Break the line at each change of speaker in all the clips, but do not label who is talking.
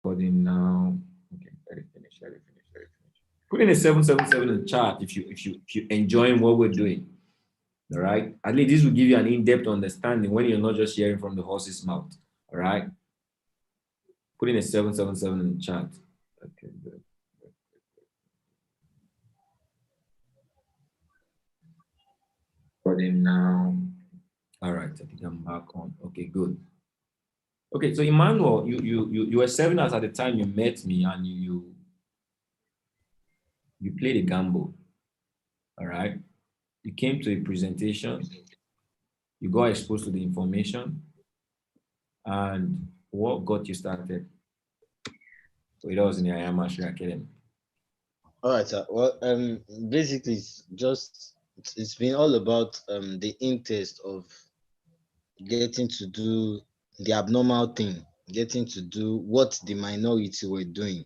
Recording now. Okay, let it finish. Let it finish. Let it finish. Put in a 777 in the chat if you enjoying what we're doing. All right. At least this will give you an in-depth understanding when you're not just hearing from the horse's mouth. All right. Put in a 777 in the chat. Okay, good. Recording now. All right, I think I'm back on. Okay, good. Okay, so Emmanuel, you were serving us at the time you met me, and you played a gamble. All right. You came to a presentation, you got exposed to the information, and what got you started with us in the Ayamashi Academy?
All right, sir. Well, basically, it's been all about the interest of getting to do the abnormal thing, getting to do what the minority were doing.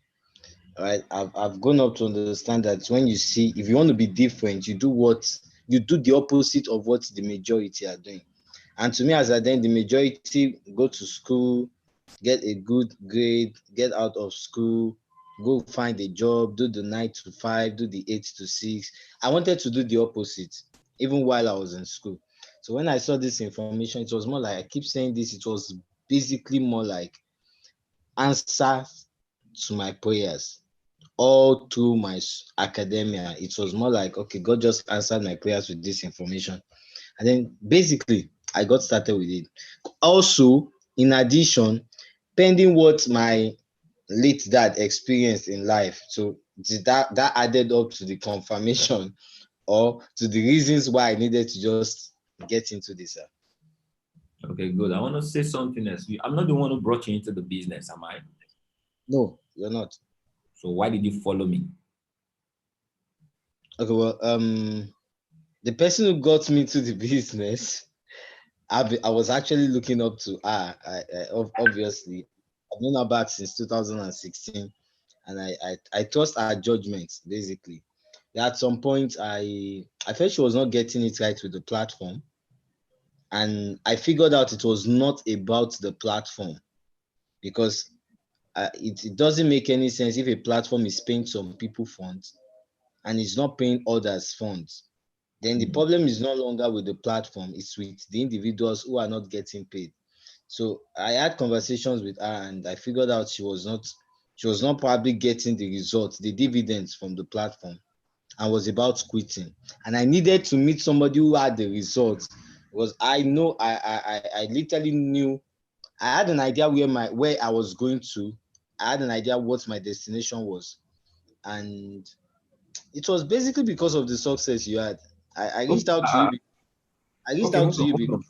All right, I've grown up to understand that when you see, if you want to be different, you do the opposite of what the majority are doing. And to me, as I then the majority go to school, get a good grade, get out of school, go find a job, do the 9 to 5, do the 8 to 6. I wanted to do the opposite, even while I was in school. So when I saw this information, it was more like, I keep saying this, it was basically more like answer to my prayers all through my academia. It was more like, okay, God just answered my prayers with this information. And then basically, I got started with it. Also, in addition, pending what my late dad experienced in life, so that added up to the confirmation or to the reasons why I needed to just get into this.
Okay, good. I want to say something else. I'm not the one who brought you into the business, am I?
No, you're not.
So why did you follow me?
Okay, well, the person who got me to the business, I was actually looking up to her. Obviously, I've known her back since 2016, and I trust her judgment. Basically, at some point, I felt she was not getting it right with the platform, and I figured out it was not about the platform, because it doesn't make any sense if a platform is paying some people funds and it's not paying others funds. Then the problem is no longer with the platform, it's with the individuals who are not getting paid. So I had conversations with her, and I figured out she was not probably getting the results, the dividends from the platform, and was about quitting. And I needed to meet somebody who had the results, because I know I literally knew, I had an idea where I was going to. I had an idea what my destination was. And it was basically because of the success you had. I reached out to you. I reached
Okay,
out to you
hold
because
on.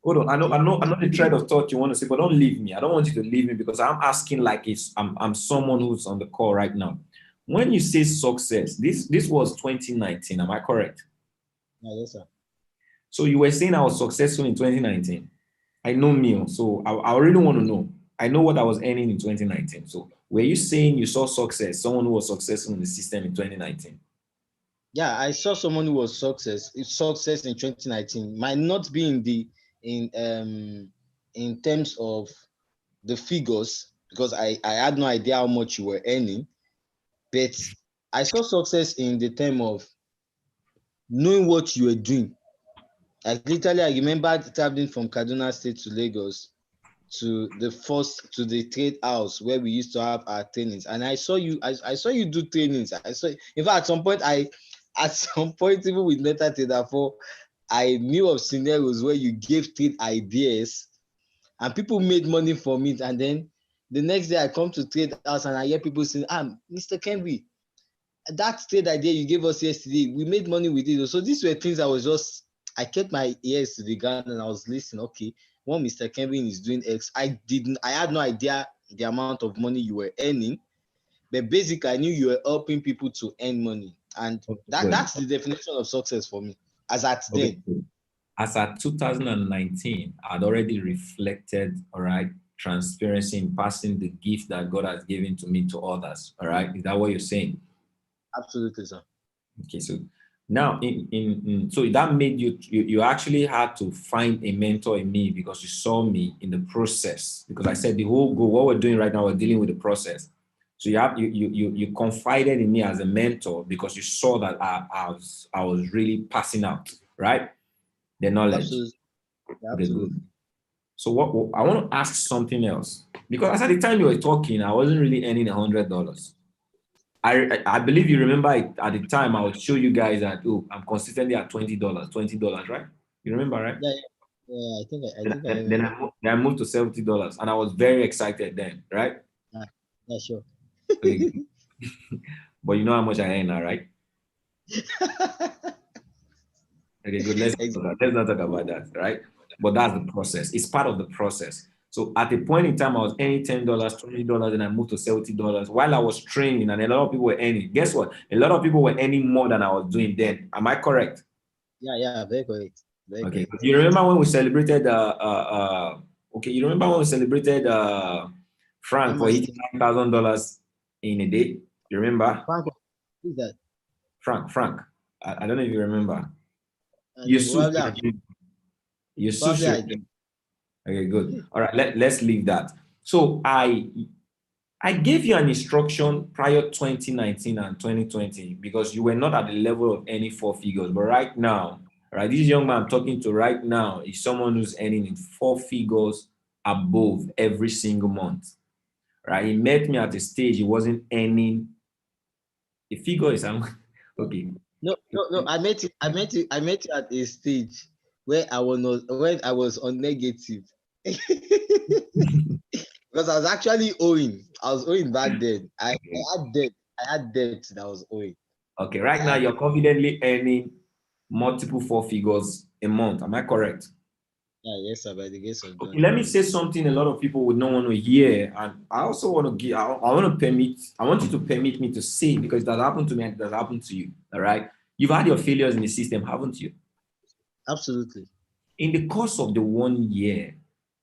Hold on. I know the thread of thought you want to say, but don't leave me. I don't want you to leave me, because I'm asking like I'm someone who's on the call right now. When you say success, this was 2019. Am I correct?
yes, sir.
So you were saying I was successful in 2019. I know me, so I really want to know. I know what I was earning in 2019. So were you saying you saw success, someone who was successful in the system in 2019?
Yeah, I saw someone who was success in 2019. Might not be in terms of the figures, because I had no idea how much you were earning, but I saw success in the term of knowing what you were doing. Like literally, I remember traveling from Kaduna State to Lagos to the trade house where we used to have our trainings, and I saw you. I saw you do trainings. I saw, in fact, at some point, even with MetaTrader 4, I knew of scenarios where you gave trade ideas, and people made money from it. And then the next day, I come to trade house and I hear people saying, Mr. Kenby, that trade idea you gave us yesterday, we made money with it. So these were things I kept my ears to the ground and I was listening. Okay, what Mr. Kevin is doing X. I had no idea the amount of money you were earning, but basically I knew you were helping people to earn money. And that's the definition of success for me as at then.
As at 2019, I'd already reflected, all right, transparency in passing the gift that God has given to me to others. All right. Is that what you're saying?
Absolutely, sir.
Okay, so Now, so that made you actually had to find a mentor in me because you saw me in the process. Because I said the whole goal, what we're doing right now, we're dealing with the process. So you confided in me as a mentor because you saw that I was really passing out, right? The knowledge.
Absolutely.
Okay, good. So what I want to ask something else, because at the time you were talking, I wasn't really earning $100. I believe you remember at the time I would show you guys that, oh, I'm consistently at $20, right? You remember, right?
Yeah, yeah. I think I
Then
remember.
I moved to $70, and I was very excited then, right?
Yeah, sure.
Okay. But you know how much I earn now, right? Okay, good. Let's not talk about that, right? But that's the process. It's part of the process. So at a point in time, I was earning $10, $20, and I moved to $70 while I was training, and a lot of people were earning. Guess what? A lot of people were earning more than I was doing then. Am I correct?
Yeah, very correct. Very
Okay.
correct.
You remember when we celebrated okay, you remember when we celebrated Frank for hitting $9,000 in a day? You remember?
Frank, who's that?
Frank. I don't know if you remember. Yusuf.
Probably,
Yusuf.
probably I do.
Okay, good. All right, let's leave that. So I gave you an instruction prior 2019 and 2020 because you were not at the level of any four figures. But right now, right, this young man I'm talking to right now is someone who's earning in four figures above every single month. Right? He met me at a stage he wasn't earning. The figure is okay.
No. I met you at a stage where I was on negative. Because I was actually owing. I was owing back then. I had debt. I had debt that I was owing.
Okay, right now you're confidently earning multiple four figures a month. Am I correct?
Yeah, yes, sir, by the grace of God.
Okay, let me say something a lot of people would not want to hear, and I also want to give. I want you to permit me to say, because that happened to me and that happened to you. All right, you've had your failures in the system, haven't you?
Absolutely.
In the course of the 1 year,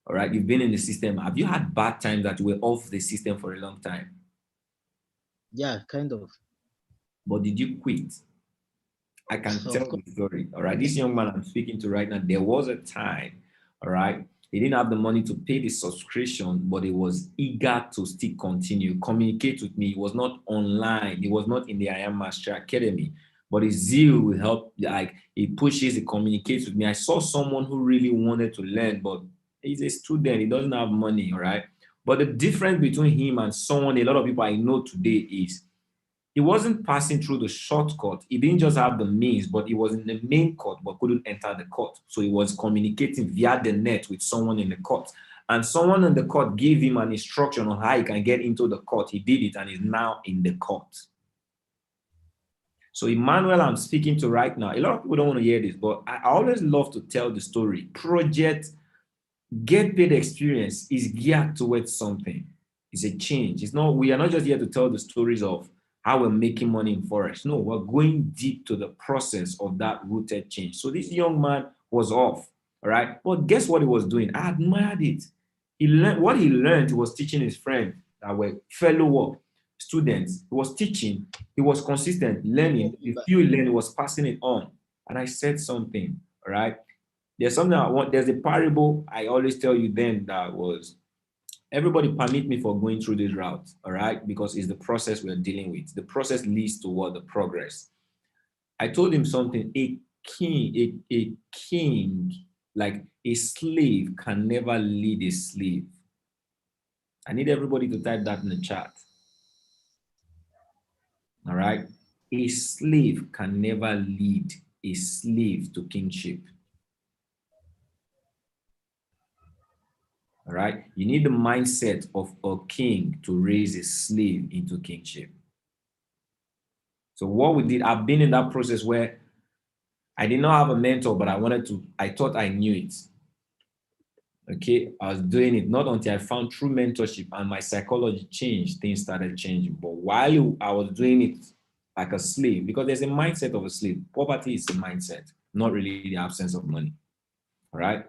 all right, you've been in the system. Have you had bad times that you were off the system for a long time?
Yeah, kind of.
But did you quit? I can
Of
tell
course.
the story. All right. This young man I'm speaking to right now, there was a time, all right. He didn't have the money to pay the subscription, but he was eager to still continue, communicate with me. He was not online, he was not in the I Am Master Academy, but his zeal will help. Like he pushes, he communicates with me. I saw someone who really wanted to learn, but he's a student, he doesn't have money, all right. But the difference between him and someone, a lot of people I know today is he wasn't passing through the shortcut. He didn't just have the means, but he was in the main court but couldn't enter the court. So he was communicating via the net with someone in the court. And someone in the court gave him an instruction on how he can get into the court. He did it and is now in the court. So Emmanuel, I'm speaking to right now, a lot of people don't want to hear this, but I always love to tell the story. Project Get Paid Experience is geared towards something. It's a change. We are not just here to tell the stories of how we're making money in Forex. No, we're going deep to the process of that rooted change. So this young man was off, all right? But guess what he was doing? I admired it. He learned what he learned. He was teaching his friends that were fellow students. He was teaching. He was consistent, learning. The few he learned, he was passing it on. And I said something, all right? There's a parable I always tell you then that was, everybody permit me for going through this route, all right? Because it's the process we're dealing with. The process leads toward the progress. I told him something, a king, like a slave can never lead a slave. I need everybody to type that in the chat. All right? A slave can never lead a slave to kingship. All right? You need the mindset of a king to raise a slave into kingship. So what we did, I've been in that process where I did not have a mentor, but I thought I knew it. Okay, I was doing it not until I found true mentorship and my psychology changed, things started changing. But while I was doing it like a slave, because there's a mindset of a slave, poverty is a mindset, not really the absence of money. All right.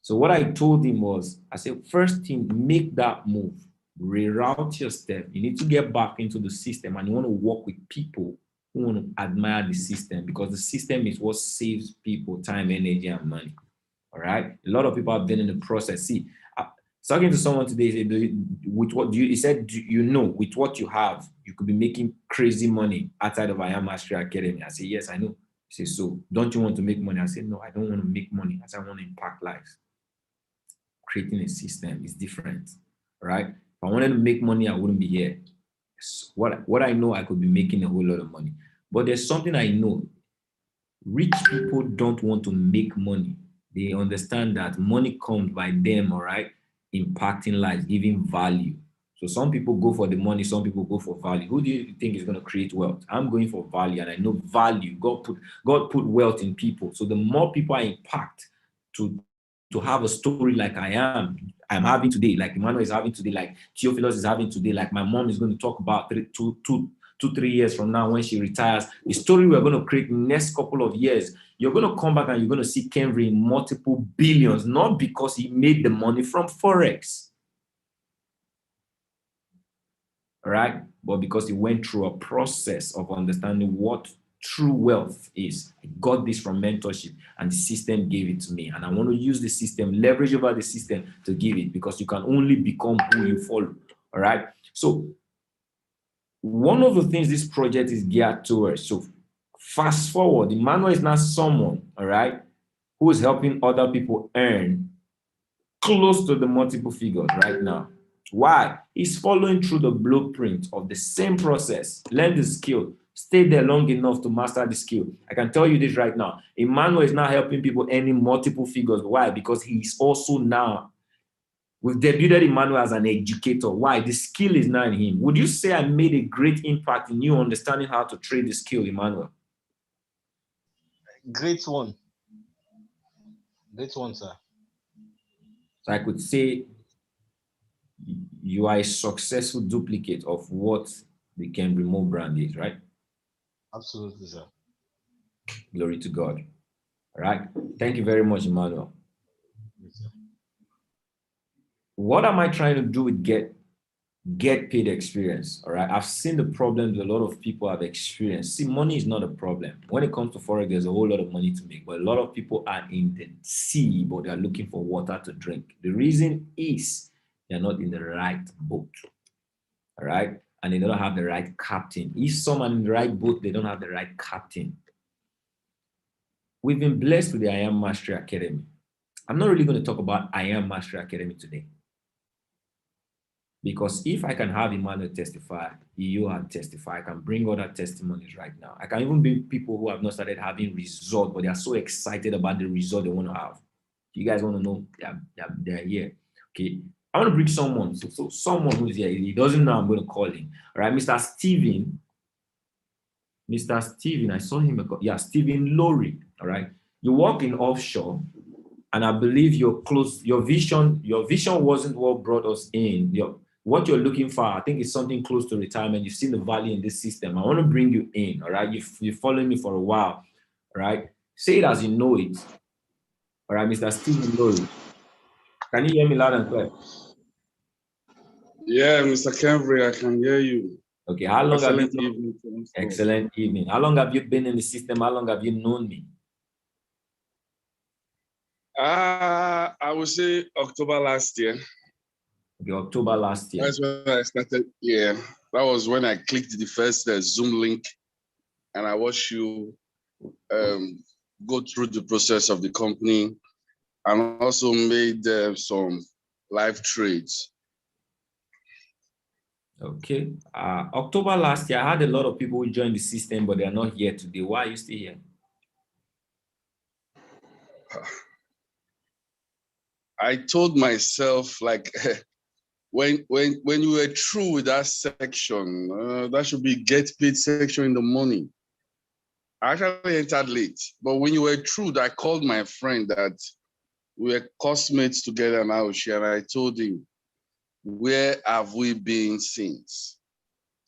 So what I told him was, I said, first thing, make that move, reroute your step. You need to get back into the system and you want to work with people who want to admire the system, because the system is what saves people time, energy, and money. All right. A lot of people have been in the process. See, talking to someone today, with what do you, he said, you know, with what you have, you could be making crazy money outside of I Am Mastery Academy. I say, yes, I know. He says, so don't you want to make money? I say, no, I don't want to make money. I say, I want to impact lives. Creating a system is different, right? If I wanted to make money, I wouldn't be here. What I know, I could be making a whole lot of money. But there's something I know. Rich people don't want to make money. They understand that money comes by them, all right, impacting lives, giving value. So some people go for the money, some people go for value. Who do you think is going to create wealth? I'm going for value, and I know value. God put wealth in people. So the more people I impact to have a story like I'm having today, like Emmanuel is having today, like Theophilus is having today, like my mom is going to talk about 3 years from now when she retires, the story we're going to create in the next couple of years, you're going to come back and you're going to see Kenvry in multiple billions, not because he made the money from Forex, all right, but because he went through a process of understanding what true wealth is. I got this from mentorship, and the system gave it to me, and I want to use the system, leverage over the system to give it, because you can only become who you follow. All right. So one of the things this project is geared towards. So fast forward, Emmanuel is not someone, all right, who is helping other people earn close to the multiple figures right now. Why? He's following through the blueprint of the same process. Learn the skill. Stay there long enough to master the skill. I can tell you this right now. Emmanuel is now helping people earning multiple figures. Why? Because he's also now, we've debuted Emmanuel as an educator. Why? The skill is now in him. Would you say I made a great impact in you understanding how to trade the skill, Emmanuel?
Great one. Great one, sir.
So I could say you are a successful duplicate of what the Kenvry Mo brand is, right?
Absolutely, sir.
Glory to God. All right. Thank you very much, Emmanuel.
Yes, sir.
What am I trying to do with get paid experience? All right. I've seen the problems a lot of people have experienced. See, money is not a problem. When it comes to Forex, there's a whole lot of money to make, but a lot of people are in the sea, but they're looking for water to drink. The reason is they're not in the right boat. All right. And they don't have the right captain. If someone in the right boat, they don't have the right captain. We've been blessed with the I Am Mastery Academy. I'm not really going to talk about I Am Mastery Academy today. Because if I can have Emmanuel testify, you have testify, I can bring other testimonies right now. I can even bring people who have not started having results, but they are so excited about the result they want to have. You guys want to know they're here. Okay. I want to bring someone. So someone who's here, he doesn't know I'm going to call him. All right, Mr. Steven. Mr. Steven, I saw him. Yeah, Steven Lowry. All right. You work in offshore, and I believe your vision wasn't what brought us in. What you're looking for, I think, is something close to retirement. You've seen the value in this system. I want to bring you in. All right. You've followed me for a while. All right. Say it as you know it. All right, Mr. Steven Lowry. Can you hear me loud and clear?
Yeah, Mr. Kenvry, I can hear you.
Okay, how long
Excellent
have you
evening.
Excellent evening. How long have you been in the system? How long have you known me?
I would say October last year.
Okay, October last year.
That's when I started. Yeah, that was when I clicked the first Zoom link, and I watched you go through the process of the company, and also made some live trades.
Okay. October last year, I had a lot of people who joined the system, but they are not here today. Why are you still here?
I told myself, like, when you were through with that section, that should be get paid section in the morning. I actually entered late, but when you were through, I called my friend that we were classmates together in Auschwitz, and I told him, where have we been since?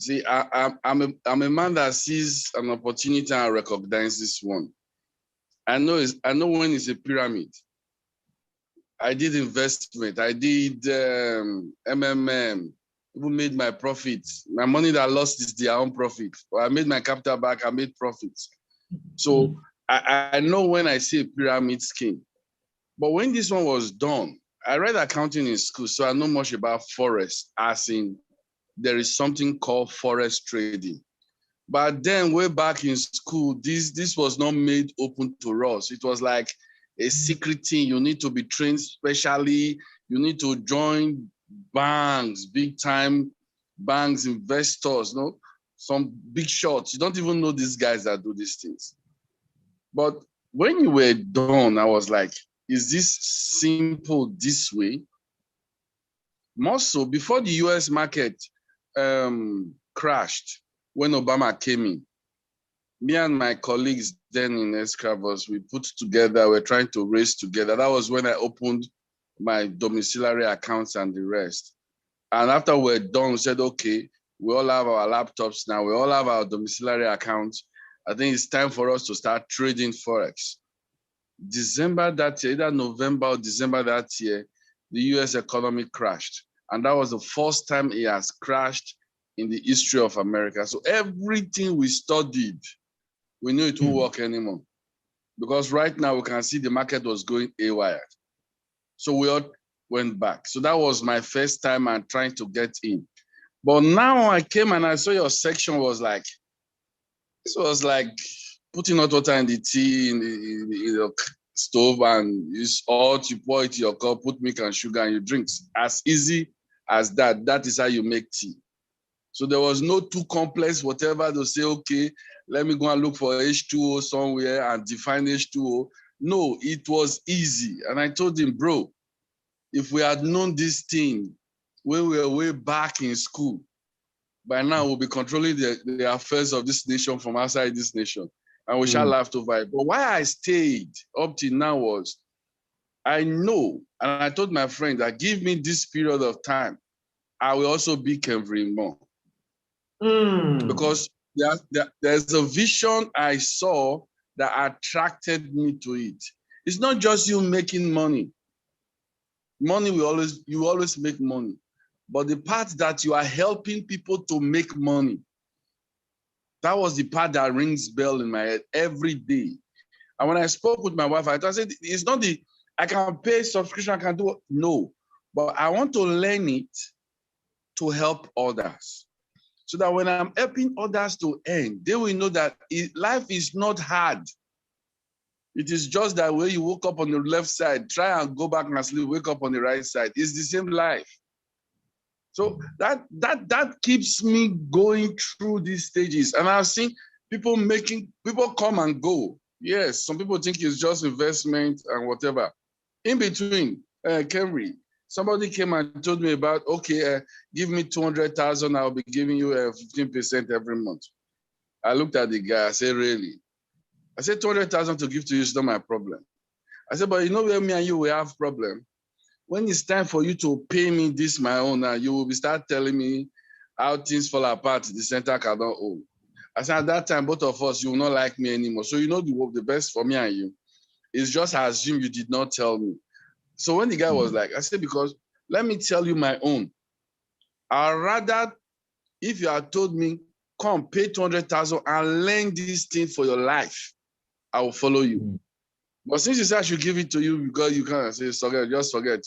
See, I'm a man that sees an opportunity and recognizes one. I know when it's a pyramid. I did investment. I did MMM, even made my profits. My money that I lost is their own profit. Or I made my capital back, I made profits. So I know when I see a pyramid scheme. But when this one was done, I read accounting in school, so I know much about forex, as in there is something called forex trading. But then way back in school, this was not made open to us. It was like a secret thing. You need to be trained specially. You need to join banks, big time banks, investors, no? Some big shots. You don't even know these guys that do these things. But when you were done, I was like, is this simple this way? More so, before the US market crashed, when Obama came in, me and my colleagues then in Escravos, we put together, we're trying to raise together. That was when I opened my domiciliary accounts and the rest. And after we're done, we said, okay, we all have our laptops now. We all have our domiciliary accounts. I think it's time for us to start trading Forex. December that year, either November or December that year, the US economy crashed. And that was the first time it has crashed in the history of America. So everything we studied, we knew it won't work anymore. Because right now we can see the market was going haywire. So we all went back. So that was my first time and trying to get in. But now I came and I saw your section was like, this was like putting hot water in the tea in the stove, and it's hot, you pour it in your cup, put milk and sugar and you drink. As easy as that. That is how you make tea. So there was no too complex, whatever, to say, okay, let me go and look for H2O somewhere and define H2O. No, it was easy. And I told him, bro, if we had known this thing when we were way back in school, by now we'll be controlling the affairs of this nation from outside this nation. And we shall laugh over it. But why I stayed up till now was, I know, and I told my friend that give me this period of time, I will also be Kevin more. Because there's a vision I saw that attracted me to it. It's not just you making money. Money you always make money. But the part that you are helping people to make money, that was the part that rings bell in my head every day. And when I spoke with my wife, I said, it's not I can pay subscription, I can do it. No, but I want to learn it to help others. So that when I'm helping others to earn, they will know that life is not hard. It is just that when you woke up on the left side, try and go back and sleep, wake up on the right side. It's the same life. So that keeps me going through these stages. And I've seen people come and go. Yes, some people think it's just investment and whatever. In between, Kenry, somebody came and told me about, okay, give me 200,000, I'll be giving you 15% every month. I looked at the guy, I said, really? I said, 200,000 to give to you is not my problem. I said, but you know where me and you will have problem? When it's time for you to pay me this my own, you will start telling me how things fall apart, the center cannot hold. I said, at that time, both of us, you will not like me anymore. So you know the best for me and you is just assume you did not tell me. So when the guy was like, I said, because let me tell you my own. I'd rather, if you had told me, come pay 200,000 and learn this thing for your life, I will follow you. But since you said I should give it to you because you can't say, just forget.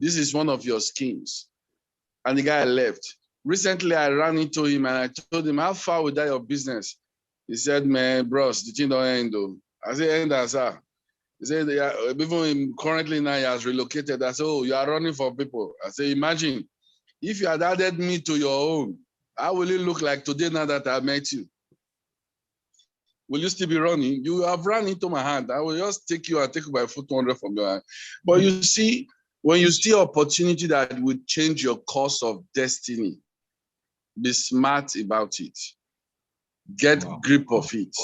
This is one of your schemes. And the guy left. Recently, I ran into him and I told him, how far with that your business? He said, man, bros, the thing don't end though. I said, end as sir. He said, yeah, even currently now he has relocated. I said, oh, you are running for people. I said, imagine, if you had added me to your own, how will it look like today now that I met you? Will you still be running? You have run into my hand. I will just take you and take my foot 200 from your hand. But you see, when you see opportunity that will change your course of destiny, be smart about it. Get grip of it.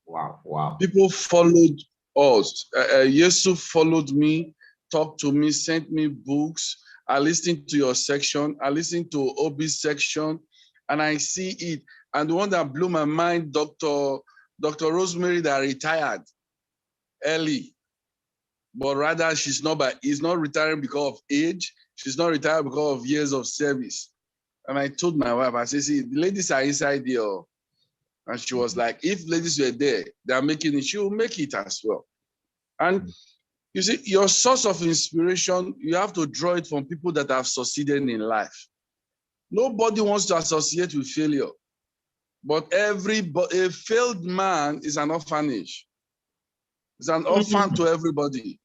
Wow.
People followed us. Yesu followed me, talked to me, sent me books. I listened to your section. I listened to Obi's section, and I see it. And the one that blew my mind, Dr. Rosemary, that retired early, but rather she's not retiring because of age. She's not retired because of years of service. And I told my wife, I said, see, the ladies are inside there. And she was like, if ladies were there, they are making it, she will make it as well. And you see, your source of inspiration, you have to draw it from people that have succeeded in life. Nobody wants to associate with failure. But a failed man is an orphanage. It's an orphan to everybody.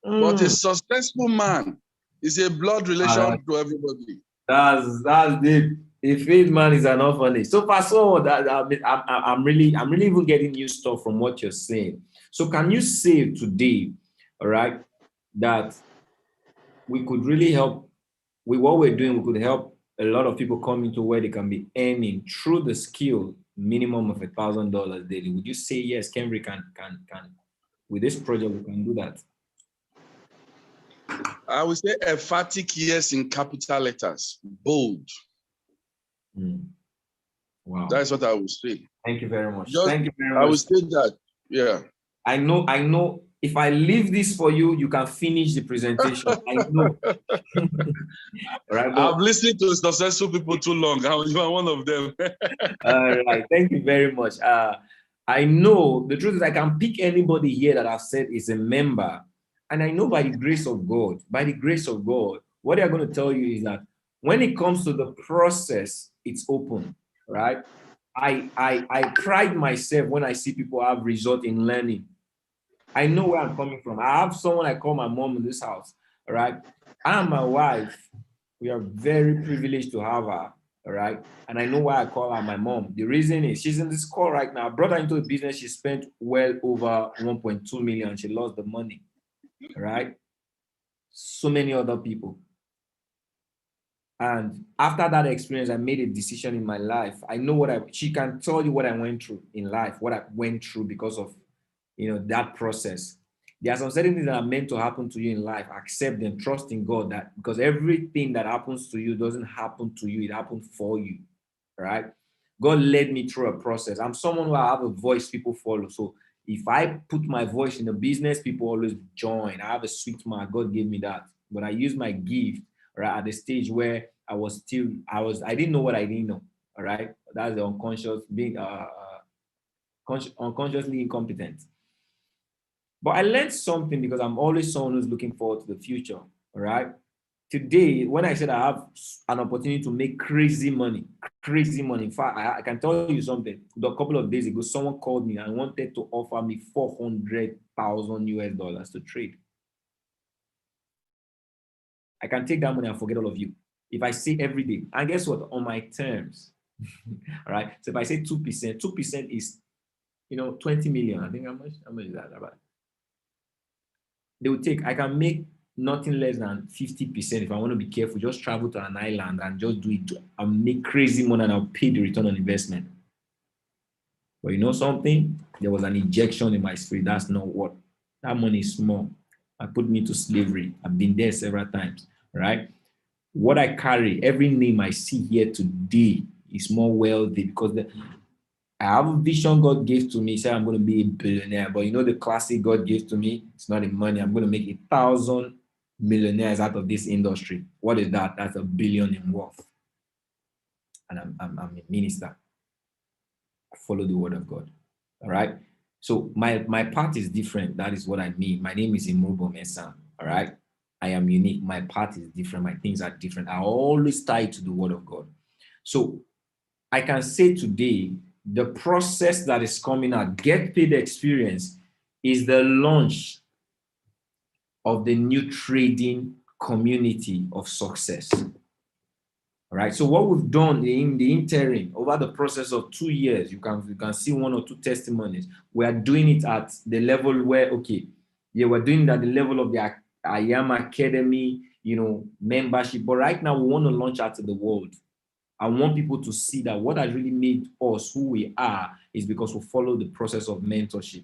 But a successful man is a blood relation to everybody.
That's deep. A failed man is an orphanage. So far, so that I'm really even getting new stuff from what you're saying. So can you say today, all right, that we could really help with what we're doing? We could help a lot of people come into where they can be earning through the skill minimum of $1,000 daily. Would you say yes, Kenry can with this project we can do that?
I would say emphatic yes in capital letters, bold.
Wow.
That's what I would say.
Thank you very much.
Just,
thank you very much.
I would say that, yeah.
I know if I leave this for you, you can finish the presentation. I know. Right,
I've listened to successful people too long. You are one of them.
All right. Thank you very much. I know the truth is I can pick anybody here that I've said is a member. And I know by the grace of God, what they're going to tell you is that when it comes to the process, it's open, right? I pride myself when I see people have result in learning. I know where I'm coming from. I have someone I call my mom in this house, all right? I and my wife, we are very privileged to have her, all right? And I know why I call her my mom. The reason is she's in this call right now. I brought her into a business. She spent well over 1.2 million. She lost the money, all right? So many other people. And after that experience, I made a decision in my life. I know she can tell you what I went through in life, what I went through because of, that process. There are some certain things that are meant to happen to you in life. Accept them, trust in God that because everything that happens to you doesn't happen to you, it happened for you, right? God led me through a process. I'm someone who I have a voice people follow. So if I put my voice in a business, people always join. I have a sweet mouth. God gave me that. But I use my gift right at the stage where I didn't know what I didn't know. All right. That's the unconscious being unconsciously incompetent. But I learned something because I'm always someone who's looking forward to the future. All right. Today, when I said I have an opportunity to make crazy money. In fact, I can tell you something. A couple of days ago, someone called me and wanted to offer me $400,000 to trade. I can take that money and forget all of you. If I say every day, and guess what? On my terms. All right. So if I say 2% is, 20 million. I think how much is that about? They will take, I can make nothing less than 50% if I want to be careful. Just travel to an island and just do it. I'll make crazy money and I'll pay the return on investment. But you know something? There was an injection in my spirit. That's not what. That money is small. It put me to slavery. I've been there several times, right? What I carry, every name I see here today is more wealthy because I have a vision God gave to me. He said I'm going to be a billionaire. But the classic God gave to me, it's not the money. I'm going to make 1,000 millionaires out of this industry. What is that? That's $1 billion in worth. And I'm a minister. I follow the word of God. All right. So my path is different. That is what I mean. My name is Imrobo Mensah. All right. I am unique. My path is different. My things are different. I always tie to the word of God. So I can say today, the process that is coming out, Get Paid Experience, is the launch of the new trading community of success. All right. So what we've done in the interim over the process of 2 years, you can see 1 or 2 testimonies. We are doing it at the level where, we're doing it at the level of the I Am Academy, membership. But right now we want to launch out to the world. I want people to see that what has really made us who we are is because we follow the process of mentorship.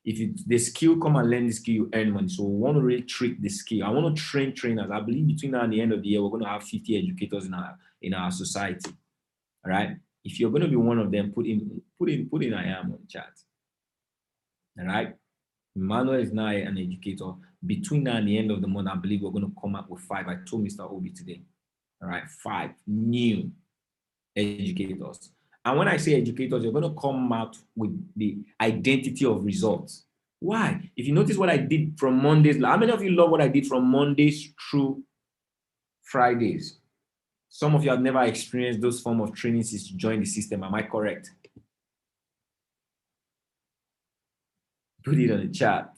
If the skill, come and learn the skill, you earn money. So we want to really treat the skill. I want to train trainers. I believe between now and the end of the year, we're going to have 50 educators in our society. All right. If you're going to be one of them, put in I am on chat. All right. Emmanuel is now an educator. Between now and the end of the month, I believe we're going to come up with 5. I told Mr. Obi today. All right. 5 new. educators. And when I say educators, you're going to come out with the identity of results. Why? If you notice what I did from Mondays, how many of you love what I did from Mondays through Fridays? Some of you have never experienced those form of trainings since you joined the system. Am I correct? Put it on the chat.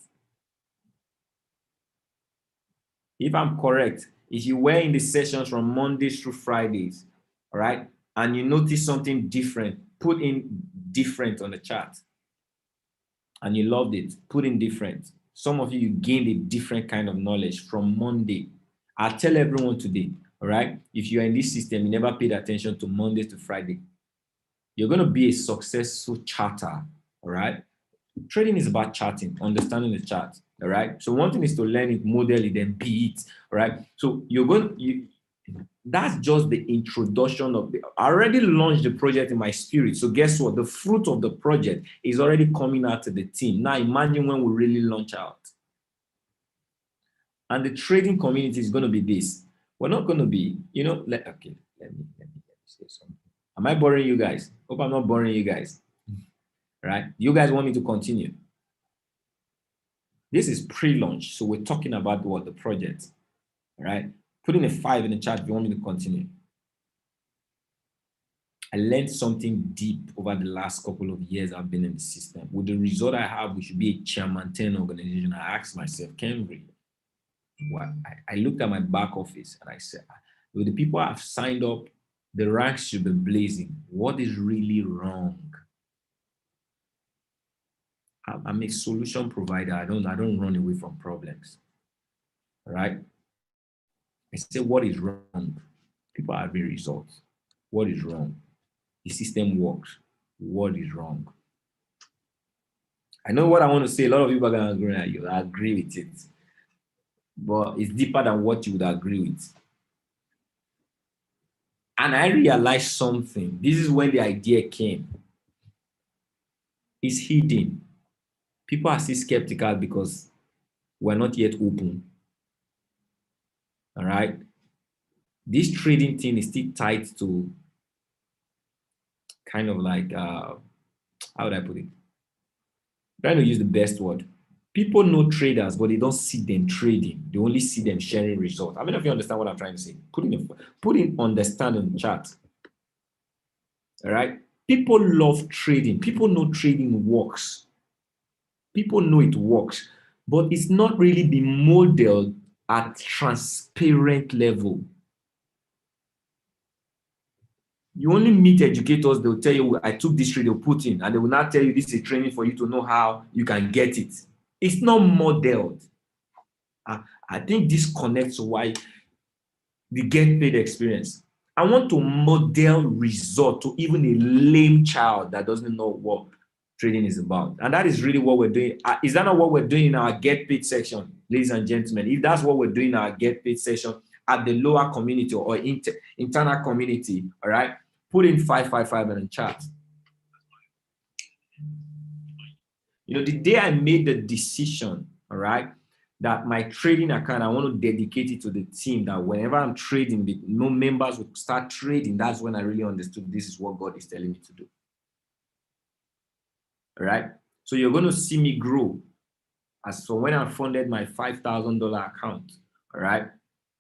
If I'm correct, if you were in the sessions from Mondays through Fridays, all right, and you notice something different, put in different on the chat. And you loved it, put in different. Some of you gained a different kind of knowledge from Monday. I'll tell everyone today, all right, if you're in this system, you never paid attention to Monday to Friday, you're going to be a successful charter, all right? Trading is about charting, understanding the chart, all right? So one thing is to learn it, model it, then be it, all right? So that's just the introduction of I already launched the project in my spirit. So guess what? The fruit of the project is already coming out to the team. Now imagine when we really launch out. And the trading community is going to be this. We're not going to be, let me say something. Am I boring you guys? Hope I'm not boring you guys. Right? You guys want me to continue? This is pre-launch. So we're talking about what the project, right? Put in a 5 in the chat if you want me to continue. I learned something deep over the last couple of years I've been in the system. With the result I have, we should be a chairman 10 organization. I asked myself, Kenry, I looked at my back office and I said, with the people I've signed up, the ranks should be blazing. What is really wrong? I'm a solution provider. I don't run away from problems. All right? I say, what is wrong? People are having results. What is wrong? The system works. What is wrong? I know what I want to say. A lot of people are going to agree at you. I agree with it. But it's deeper than what you would agree with. And I realized something. This is when the idea came. It's hidden. People are still skeptical because we're not yet open. All right? This trading thing is still tied to kind of like, how would I put it? I'm trying to use the best word. People know traders, but they don't see them trading. They only see them sharing results. How many of you understand what I'm trying to say? Put in understand in the chat. All right? People love trading. People know trading works. People know it works, but it's not really been modeled at transparent level. You only meet educators, they'll tell you, I took this trade, they'll put in, and they will not tell you this is training for you to know how you can get it. It's not modeled. I think this connects to why the get paid experience. I want to model result to even a lame child that doesn't know what trading is about. And that is really what we're doing. Is that not what we're doing in our get paid section, ladies and gentlemen? If that's what we're doing in our get paid section at the lower community or internal community, all right, put in 555 in the chat. The day I made the decision, all right, that my trading account, I want to dedicate it to the team, that whenever I'm trading, no members would start trading. That's when I really understood this is what God is telling me to do. All right. So you're going to see me grow. So when I funded my $5,000 account, all right,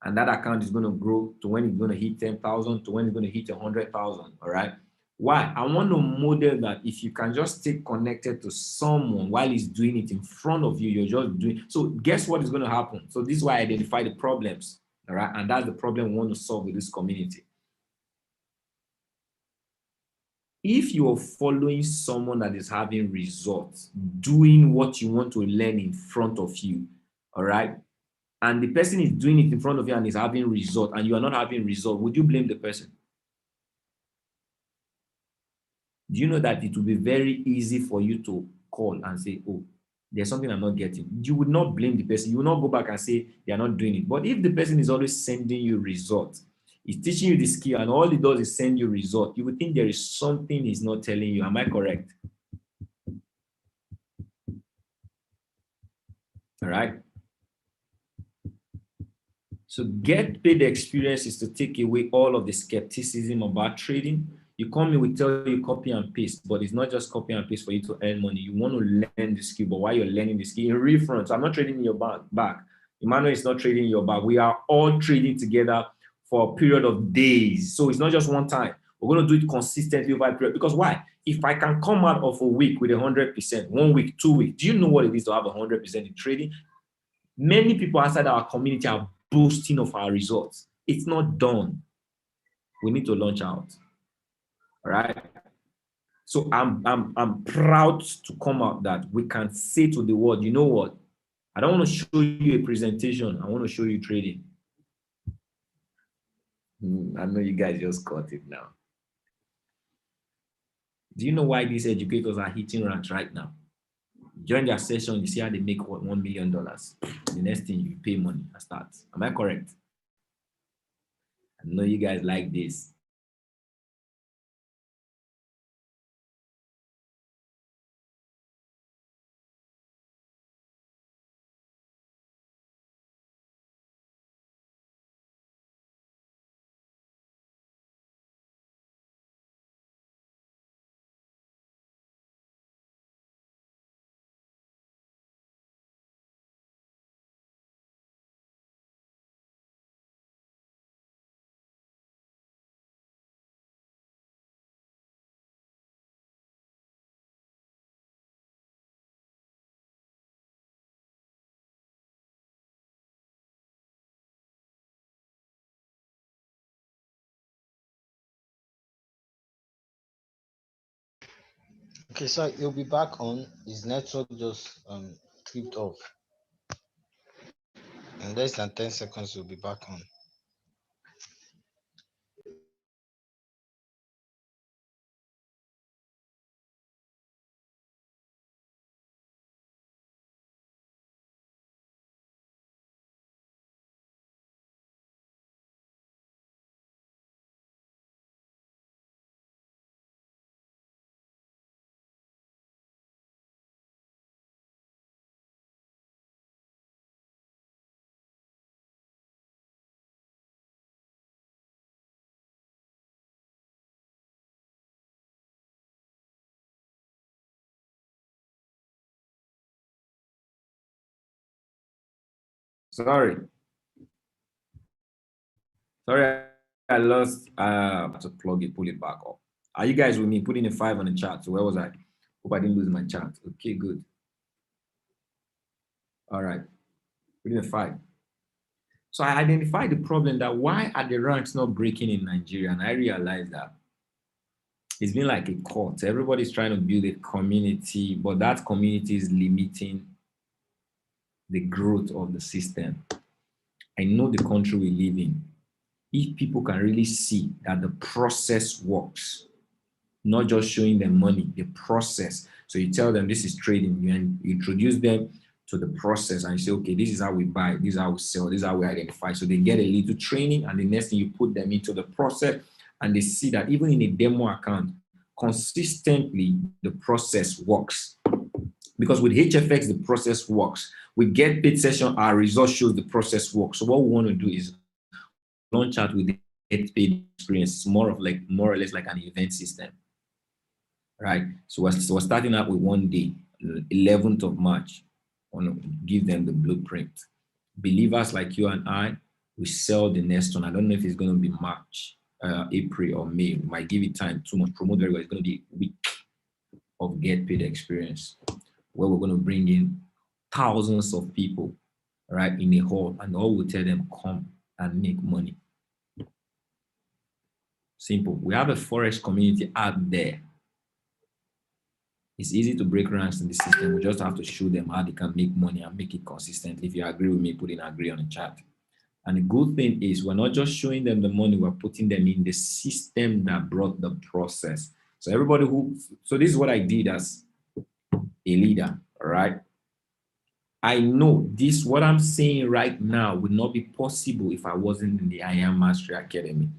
and that account is going to grow to when it's going to hit 10,000 to when it's going to hit 100,000. All right. Why? I want to model that if you can just stay connected to someone while he's doing it in front of you, you're just doing. So guess what is going to happen? So this is why I identify the problems. All right. And that's the problem we want to solve with this community. If you're following someone that is having results, doing what you want to learn in front of you, all right, and the person is doing it in front of you and is having results, and you are not having results, would you blame the person? Do you know that it will be very easy for you to call and say, oh, there's something I'm not getting? You would not blame the person. You will not go back and say they are not doing it. But if the person is always sending you results, he's teaching you the skill, and all he does is send you results, you would think there is something he's not telling you. Am I correct? All right. So get paid experience is to take away all of the skepticism about trading. You come in, we tell you copy and paste, but it's not just copy and paste for you to earn money. You want to learn the skill, but while you're learning the skill, in real front, so I'm not trading in your back. Emmanuel is not trading in your back. We are all trading together for a period of days. So it's not just one time. We're going to do it consistently over a period. Because why? If I can come out of a week with 100%, 1 week, 2 weeks, do you know what it is to have 100% in trading? Many people outside our community are boasting of our results. It's not done. We need to launch out. All right. So I'm proud to come out that we can say to the world, you know what? I don't want to show you a presentation. I want to show you trading. I know you guys just caught it now. Do you know why these educators are hitting ranks right now? During their session, you see how they make what, $1 million. The next thing you pay money and start. Am I correct? I know you guys like this.
Okay, so you'll be back on. His network just tripped off. In less than 10 seconds, you'll be back on.
Sorry, I lost to plug it, pull it back up. Are you guys with me? Putting a 5 on the chart. So where was I? Hope I didn't lose my chart. Okay, good. All right, putting a 5. So I identified the problem that why are the ranks not breaking in Nigeria? And I realized that it's been like a cult. Everybody's trying to build a community, but that community is limiting the growth of the system. I know the country we live in. If people can really see that the process works, not just showing them money, the process. So you tell them this is trading, you introduce them to the process and you say, okay, this is how we buy, this is how we sell, this is how we identify. So they get a little training and the next thing you put them into the process and they see that even in a demo account, consistently, the process works. Because with HFX, the process works. With Get Paid Session, our result shows the process works. So what we want to do is launch out with the Get Paid experience. It's more or less like an event system, right? So we're starting out with 1 day, 11th of March. I want to give them the blueprint. Believers like you and I, we sell the next one. I don't know if it's going to be March, April, or May. We might give it time too much. Promote very well. It's going to be a week of Get Paid experience, where we're going to bring in thousands of people, right, in a hall, and all will tell them, come and make money. Simple. We have a Forex community out there. It's easy to break ranks in the system. We just have to show them how they can make money and make it consistent. If you agree with me, put in agree on the chat. And the good thing is we're not just showing them the money, we're putting them in the system that brought the process. So so this is what I did as a leader, all right? I know this, what I'm saying right now would not be possible if I wasn't in the I Am Mastery Academy.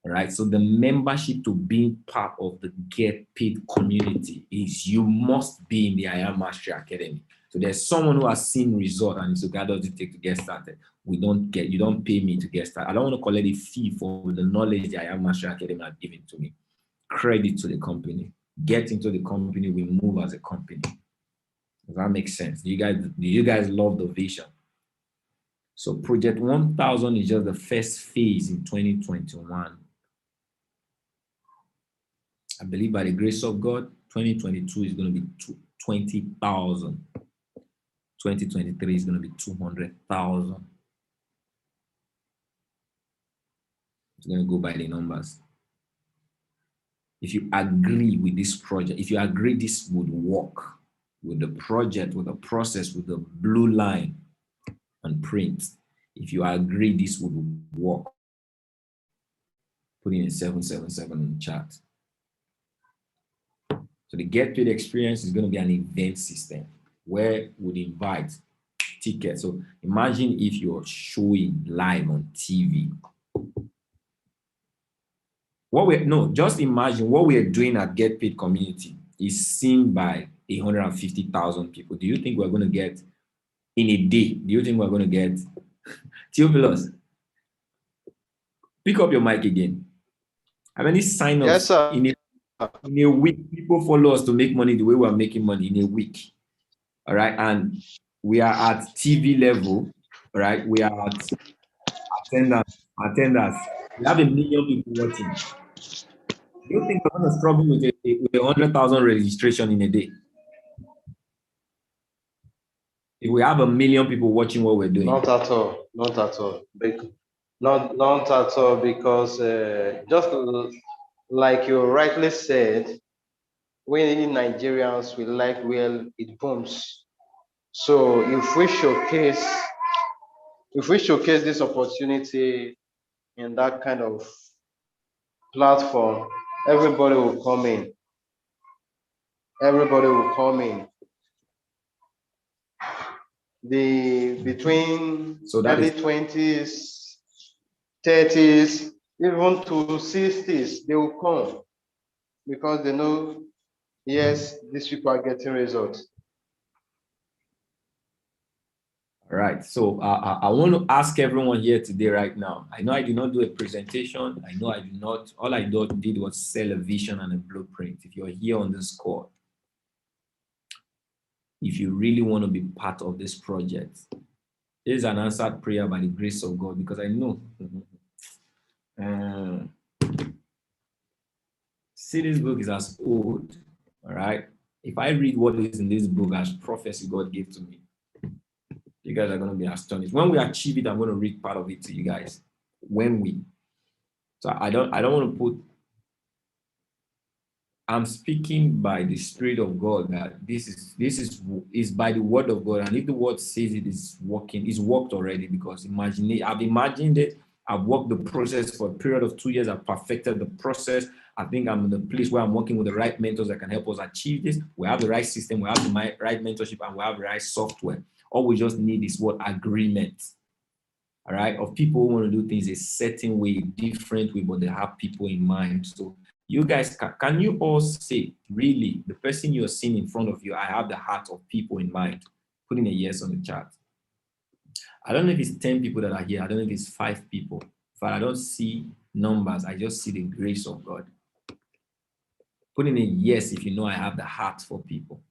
All right, so the membership to being part of the Get Paid community is you must be in the I Am Mastery Academy. So there's someone who has seen result and it's okay, how does it take to get started? You don't pay me to get started. I don't want to collect a fee for the knowledge the I Am Mastery Academy has given to me. credit to the company. Get into the company, we move as a company. Does that make sense? Do you guys love the vision? So Project 1000 is just the first phase in 2021. I believe by the grace of God, 2022 is going to be 20,000. 2023 is going to be 200,000. It's going to go by the numbers. If you agree with this project, if you agree this would work with the project, with the process, with the blue line and print, if you agree this would work, put in a 777 in the chat. So the Get Paid experience is going to be an event system where we invite tickets. So imagine if you're showing live on TV. Just imagine what we are doing at Get Paid Community is seen by 150,000 people. Do you think we're going to get in a day? Do you think we're going to get Theophilus? Pick up your mic again. How many sign-ups
Yes, sir.
in a week? People follow us to make money the way we're making money in a week. All right, and we are at TV level. All right, we are at attendance. We have 1 million people watching. Do you think we're going to struggle with 100,000 registration in a day? If we have 1 million people watching what we're doing?
Not at all. Not at all. Not at all, because just like you rightly said, we Nigerians, we like where it booms. So if we showcase this opportunity in that kind of platform, everybody will come in. Everybody will come in. Between early 20s, 30s, even to 60s, they will come because they know, yes, these people are getting results.
All right. So I want to ask everyone here today right now. I know I did not do a presentation. I know I did not. All I did was sell a vision and a blueprint. If you're here on this call, if you really want to be part of this project, this is an answered prayer by the grace of God, because I know. See, this book is as old. All right. If I read what is in this book as prophecy God gave to me, you guys are going to be astonished. When we achieve it, I'm going to read part of it to you guys. So I don't want to put. I'm speaking by the Spirit of God that this is by the word of God, and if the word says it is working, it's worked already, because I've imagined it. I've worked the process for a period of 2 years. I've perfected the process. I think I'm in the place where I'm working with the right mentors that can help us achieve this. We have the right system, we have the right mentorship, and we have the right software. All we just need is what? Agreement. All right, of people who want to do things a certain way, different way, but they have people in mind. So you guys, can you all say, really, the person you're seeing in front of you, I have the heart of people in mind? Put in a yes on the chat. I don't know if it's 10 people that are here. I don't know if it's 5 people. But I don't see numbers. I just see the grace of God. Put in a yes if you know I have the heart for people.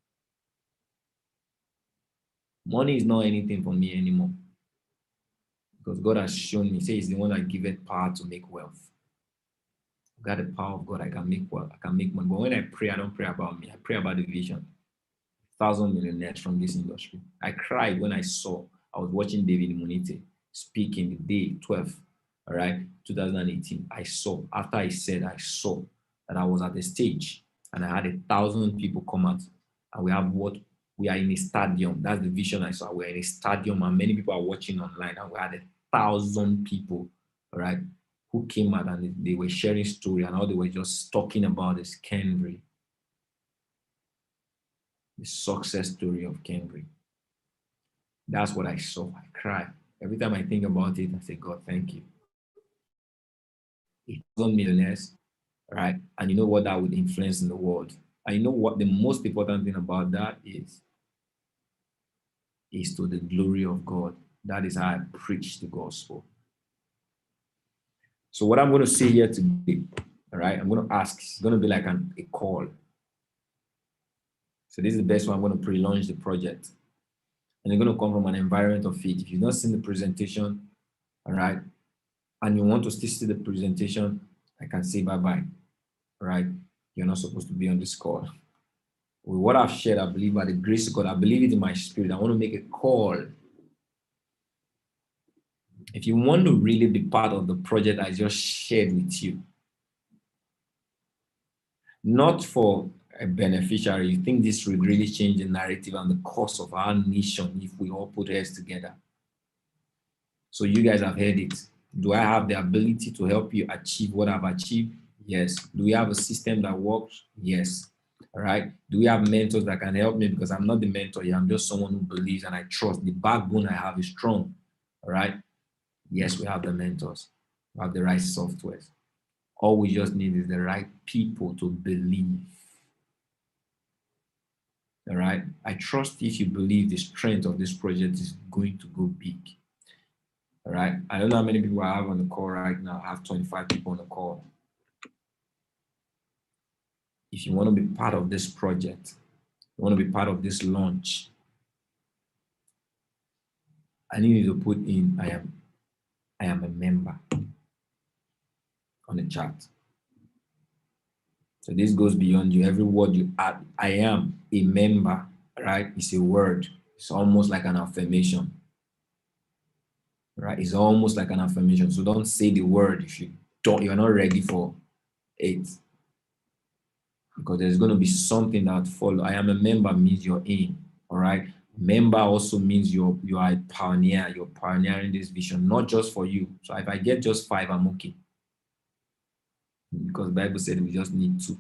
Money is not anything for me anymore, because God has shown me. Say He's the one that giveth power to make wealth. I've got the power of God. I can make wealth. I can make money. But when I pray, I don't pray about me. I pray about the vision. 1,000 millionaires from this industry. I cried when I was watching David Munite speak in the day 12, all right, 2018. I saw that I was at the stage and I had 1,000 people come out, and we are in a stadium. That's the vision I saw. We're in a stadium and many people are watching online, and we had 1,000 people, all right, who came out and they were sharing story, and all they were just talking about is Kenbury, the success story of Kenbury. That's what I saw. I cry. Every time I think about it, I say, God, thank you. 1,000 millionaires, right? And you know what that would influence in the world. And you know what the most important thing about that is to the glory of God. That is how I preach the gospel. So what I'm going to say here today, All right, I'm going to ask. It's going to be like a call. So this is the best one. I'm going to pre-launch the project. And you're going to come from an environment of faith. If you've not seen the presentation, all right, and you want to still see the presentation, I can say bye-bye, all right? You're not supposed to be on this call. With what I've shared, I believe by the grace of God, I believe it in my spirit. I want to make a call. If you want to really be part of the project I just shared with you, not for a beneficiary, you think this would really change the narrative and the course of our nation if we all put heads together. So you guys have heard it. Do I have the ability to help you achieve what I've achieved? Yes. Do we have a system that works? Yes. All right. Do we have mentors that can help me? Because I'm not the mentor here. I'm just someone who believes and I trust. The backbone I have is strong. All right. Yes, we have the mentors. We have the right softwares. All we just need is the right people to believe. All right. I trust if you believe the strength of this project is going to go big. All right. I don't know how many people I have on the call right now. I have 25 people on the call. If you want to be part of this project, you want to be part of this launch, I need you to put in I am a member on the chat. So this goes beyond you. Every word you add, I am a member, right? It's a word. It's almost like an affirmation. Right? It's almost like an affirmation. So don't say the word if you're not ready for it. Because there's going to be something that follow. I am a member means you're in. All right. Member also means you are a pioneer. You're pioneering this vision, not just for you. So if I get just 5, I'm okay. Because the Bible said we just need 2.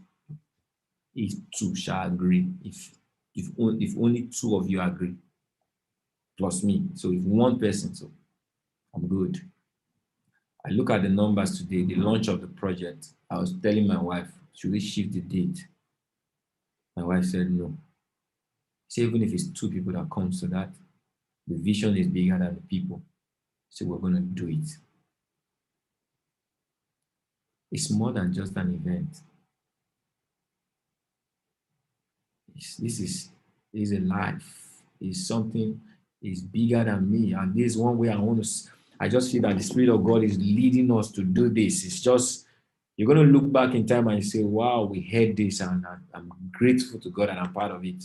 If 2 shall agree, if only 2 of you agree, plus me. So if 1 person, so I'm good. I look at the numbers today, the launch of the project. I was telling my wife, should we shift the date? My wife said no. So even if it's 2 people that comes to that, the vision is bigger than the people. So we're going to do it. It's more than just an event. This is a life. It's something is bigger than me. And this is one way I just feel that the Spirit of God is leading us to do this. It's just, you're going to look back in time and say, wow, we had this, and I'm grateful to God and I'm part of it.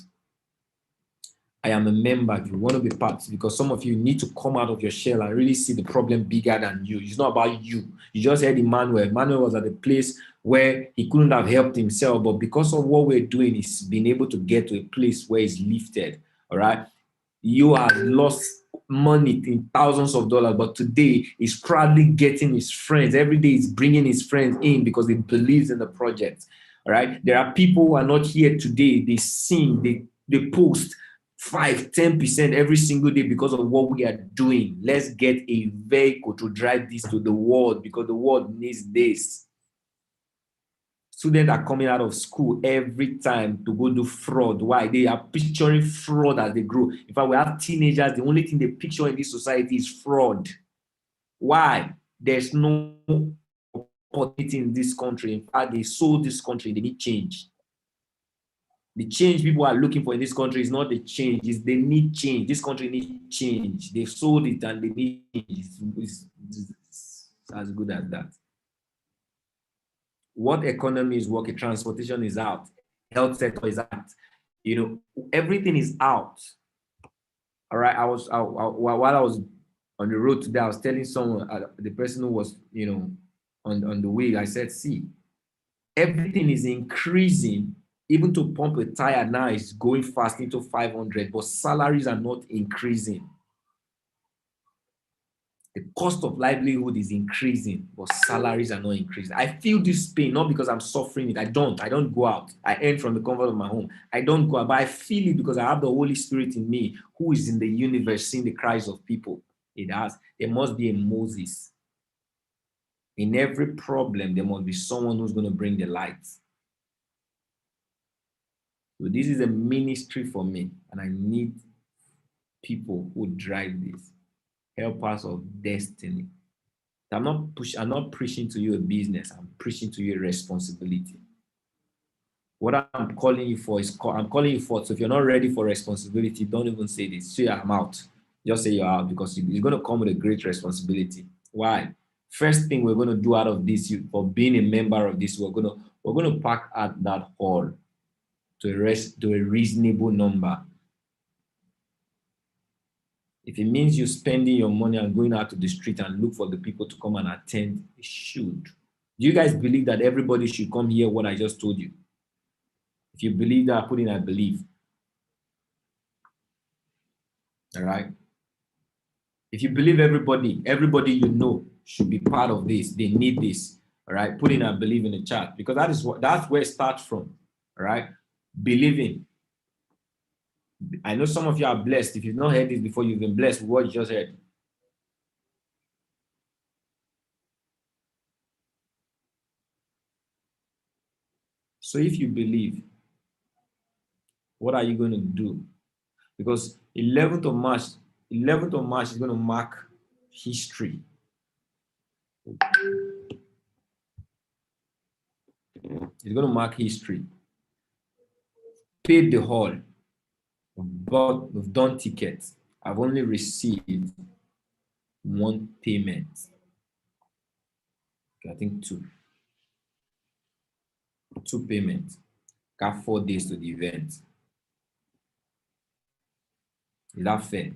I am a member. If you want to be part, because some of you need to come out of your shell and really see the problem bigger than you. It's not about you. You just heard Emmanuel. Emmanuel was at a place where he couldn't have helped himself, but because of what we're doing, he's been able to get to a place where he's lifted. All right. You have lost money in thousands of dollars, but today he's proudly getting his friends. Every day he's bringing his friends in because he believes in the project. All right. There are people who are not here today. They sing, they post 5-10% every single day because of what we are doing. Let's get a vehicle to drive this to the world because the world needs this. Students are coming out of school every time to go do fraud. Why? They are picturing fraud as they grow. In fact, we have teenagers, the only thing they picture in this society is fraud. Why? There's no opportunity in this country. In fact, they sold this country. They need change. The change people are looking for in this country is not the change, it's they need change. This country needs change. They've sold it and they need it's as good as that. What economy is working? Transportation is out. Health sector is out. Everything is out. All right. While I was on the road today, I was telling someone, the person who was, on the way, I said, see, everything is increasing. Even to pump a tire now is going fast into 500, but salaries are not increasing. The cost of livelihood is increasing, but salaries are not increasing. I feel this pain, not because I'm suffering it. I don't go out. I earn from the comfort of my home. I don't go out, but I feel it because I have the Holy Spirit in me who is in the universe seeing the cries of people. There must be a Moses. In every problem, there must be someone who's going to bring the light. So this is a ministry for me, and I need people who drive this, helpers of destiny. I'm not preaching to you a business. I'm preaching to you a responsibility. What I'm calling you for I'm calling you for. So if you're not ready for responsibility, don't even say this. Say I'm out. Just say you're out because you're going to come with a great responsibility. Why? First thing we're going to do out of this, for being a member of this, we're going to pack at that hall to a reasonable number. If it means you're spending your money and going out to the street and look for the people to come and attend, it should. Do you guys believe that everybody should come hear what I just told you? If you believe that, put in I believe. All right. If you believe everybody you know should be part of this, they need this. All right. Put in I believe in the chat, because that's where it starts from. All right. Believing. I know some of you are blessed. If you've not heard this before, you've been blessed with what you just heard. So if you believe, what are you going to do? Because 11th of March is going to mark history. It's going to mark history. Paid the hall, we've done tickets. I've only received one payment. I think two payments. Got 4 days to the event. Is that fair?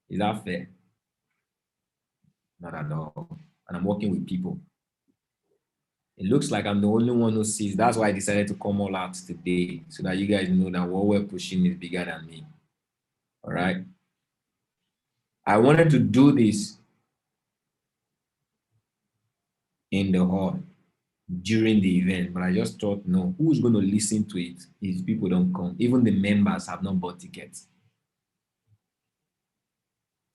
Is that fair? Not at all. And I'm working with people. It looks like I'm the only one who sees. That's why I decided to come all out today, so that you guys know that what we're pushing is bigger than me. All right. I wanted to do this in the hall during the event, but I just thought, no, who's going to listen to it if people don't come? Even the members have not bought tickets.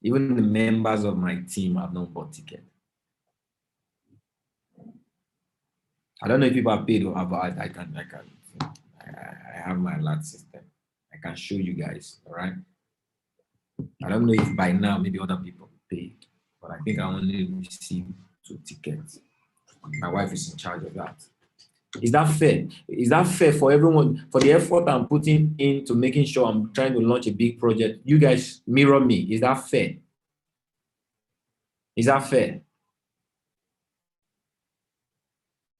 Even the members of my team have not bought tickets. I don't know if people are paid or I have my alert system. I can show you guys, all right? I don't know if by now maybe other people paid, but I think I only received 2 tickets. My wife is in charge of that. Is that fair? Is that fair for everyone? For the effort I'm putting into making sure I'm trying to launch a big project, you guys mirror me. Is that fair? Is that fair?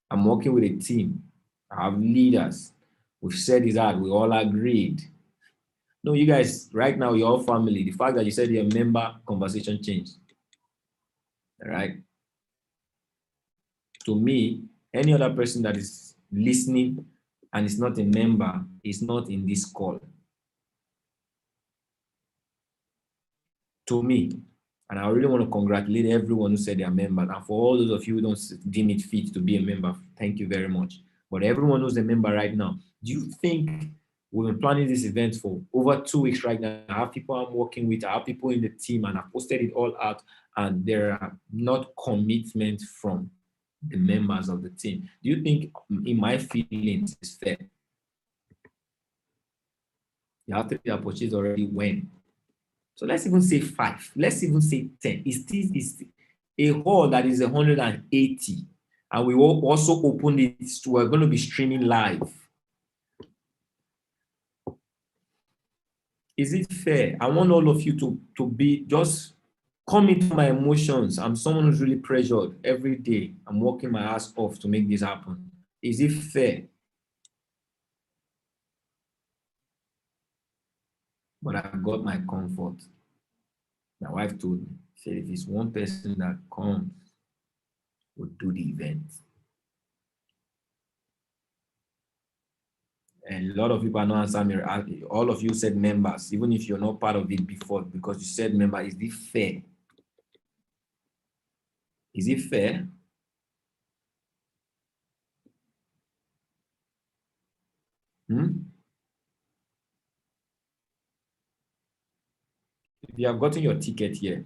I'm working with a team. I have leaders. We've said this out. We all agreed. No, you guys, right now, you're all family. The fact that you said you're a member, conversation changed. All right? To me, any other person that is listening and is not a member is not in this call. To me, and I really want to congratulate everyone who said they're members. And for all those of you who don't deem it fit to be a member, thank you very much. But everyone who's a member right now, do you think we've been planning this event for over 2 weeks right now? I have people I'm working with, I have people in the team, and I've posted it all out, and there are not commitments from the members of the team. Do you think, in my feelings, it's fair? You have to be purchased already when? So let's even say 5. Let's even say 10. It's a hall that is 180. And we will also open it. We're going to be streaming live. Is it fair? I want all of you to be just come into my emotions. I'm someone who's really pressured every day. I'm working my ass off to make this happen. Is it fair? But I got my comfort. My wife told me, she said, if it's one person that comes, we'll do the event. And a lot of people are not answering me. All of you said members, even if you're not part of it before, because you said member. Is it fair? Is it fair? If you have gotten your ticket here,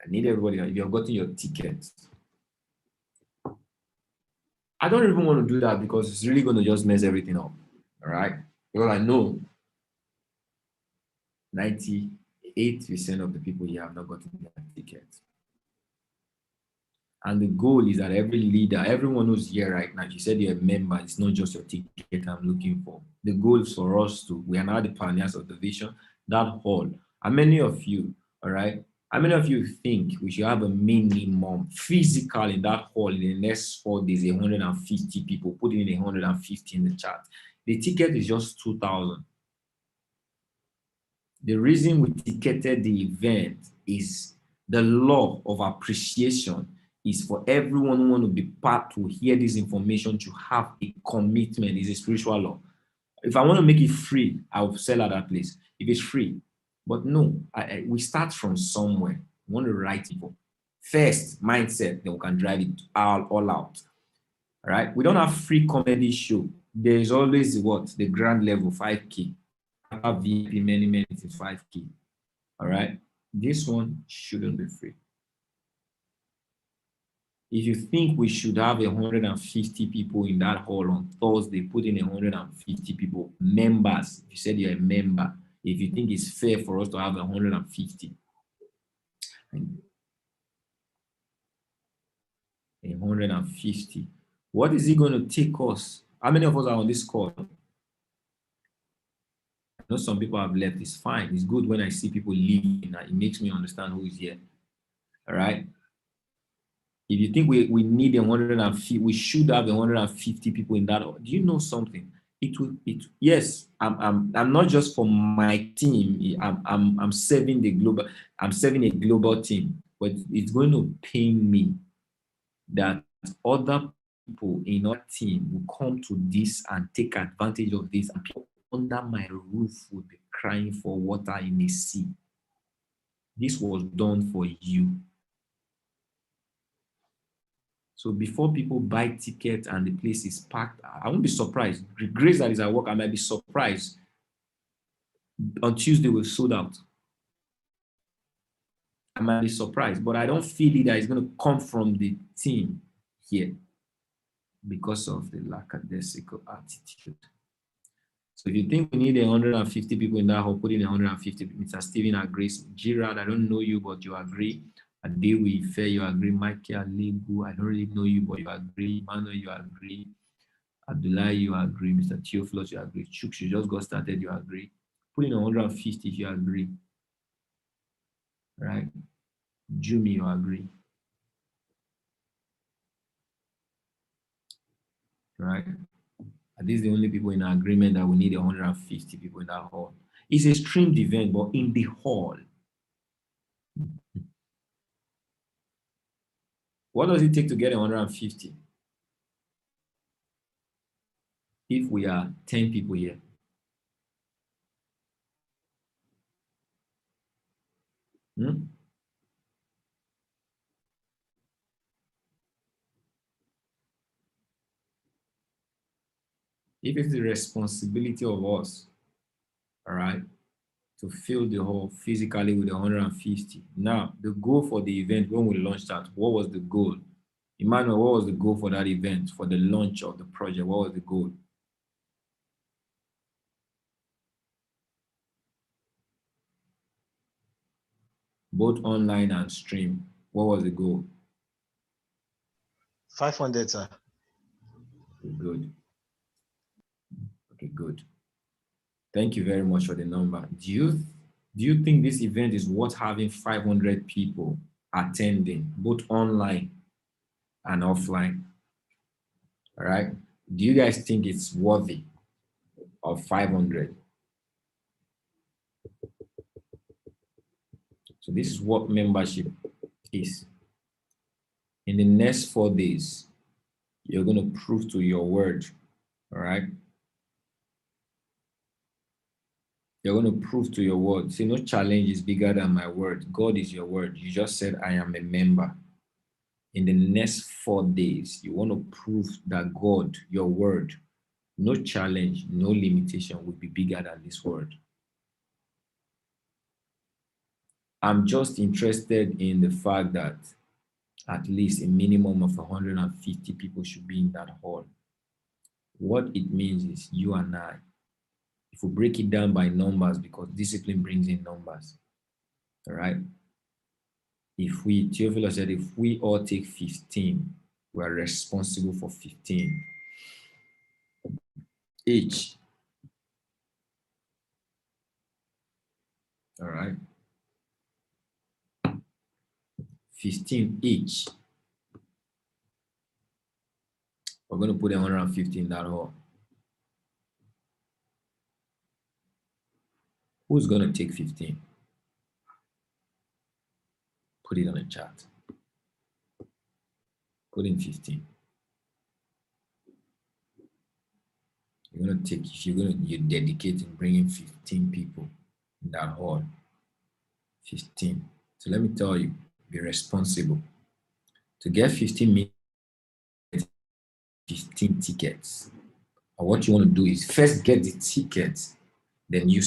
I need everybody, if you have gotten your ticket, I don't even want to do that because it's really going to just mess everything up. All right? Because I know 98% of the people here have not gotten their tickets. And the goal is that every leader, everyone who's here right now, if you said you're a member, it's not just your ticket I'm looking for. The goal is for us to, we are now the pioneers of the vision, that hall. How many of you, all right? How many of you think we should have a minimum physical in that hall in the next 4 days, 150 people, put in 150 in the chat. The ticket is just 2,000. The reason we ticketed the event is the law of appreciation is for everyone who want to be part to hear this information to have a commitment. It's a spiritual law. If I want to make it free, I'll sell at that place. If it's free. But no, we start from somewhere. We want to write people. First, mindset, then we can drive it all out. All right? We don't have free comedy show. There is always what? The grand level, 5K. VIP, many things, 5K. All right? This one shouldn't be free. If you think we should have 150 people in that hall on Thursday, put in 150 people, members. If you said you're a member, if you think it's fair for us to have 150, 150, what is it going to take us? How many of us are on this call? I know some people have left. It's fine. It's good when I see people leaving. It makes me understand who is here. All right. If you think we need 150, we should have 150 people in that. Do you know something? Yes, I'm not just for my team. I'm serving the global. I'm serving a global team, but it's going to pain me that other people in our team will come to this and take advantage of this, and people under my roof will be crying for water in the sea. This was done for you. So before people buy tickets and the place is packed, I won't be surprised. Grace that is at work, I might be surprised. On Tuesday, we're sold out. I might be surprised, but I don't feel it that it's going to come from the team here because of the lackadaisical attitude. So if you think we need 150 people in that hall, put in 150. Mr. Stephen agrees. Gerard, I don't know you, but you agree. Adewi Ife, you agree. Michael Legu, I don't really know you, but you agree. Manuel, you agree. Abdullah, you agree. Mr. Theophilus, you agree. Chuk, you just got started, you agree. Put in 150 if you agree. Right? Jumi, you agree. Right? Are these the only people in agreement that we need 150 people in that hall? It's a streamed event, but in the hall. What does it take to get 150? If we are 10 people here. If it's the responsibility of us, all right, to fill the hall physically with 150. Now, the goal for the event when we launched that, what was the goal? Emmanuel, what was the goal for that event, for the launch of the project? What was the goal? Both online and stream. What was the goal?
500, sir.
Okay, good. Okay, good. Thank you very much for the number. Do you think this event is worth having 500 people attending, both online and offline? All right. Do you guys think it's worthy of 500? So this is what membership is. In the next 4 days, you're going to prove to your word. All right. You're going to prove to your word. See, no challenge is bigger than my word. God is your word. You just said, I am a member. In the next 4 days, you want to prove that God, your word, no challenge, no limitation will be bigger than this word. I'm just interested in the fact that at least a minimum of 150 people should be in that hall. What it means is you and I, if we break it down by numbers, because discipline brings in numbers, all right? Theophilus said, if we all take 15, we are responsible for 15 each. All right. 15 each. We're going to put 150 in that hole. Who's going to take 15? Put it on the chat. Put in 15. You're going to take, if you're dedicating bringing 15 people in that hall. 15. So let me tell you, be responsible. To get 15 tickets. And what you want to do is first get the ticket, then you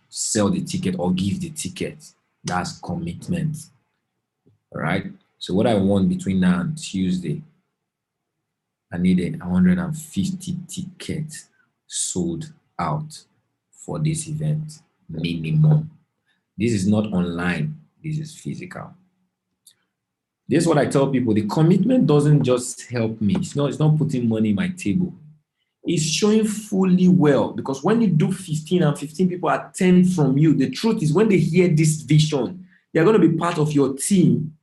sell the ticket or give the ticket. That's commitment. All right. So what I want between now and Tuesday, I need 150 tickets sold out for this event, minimum. This is not online. This is physical. This is what I tell people. The commitment doesn't just help me. It's not putting money in my table. It's showing fully well, because when you do 15 and 15 people attend from you, the truth is when they hear this vision, they're going to be part of your team.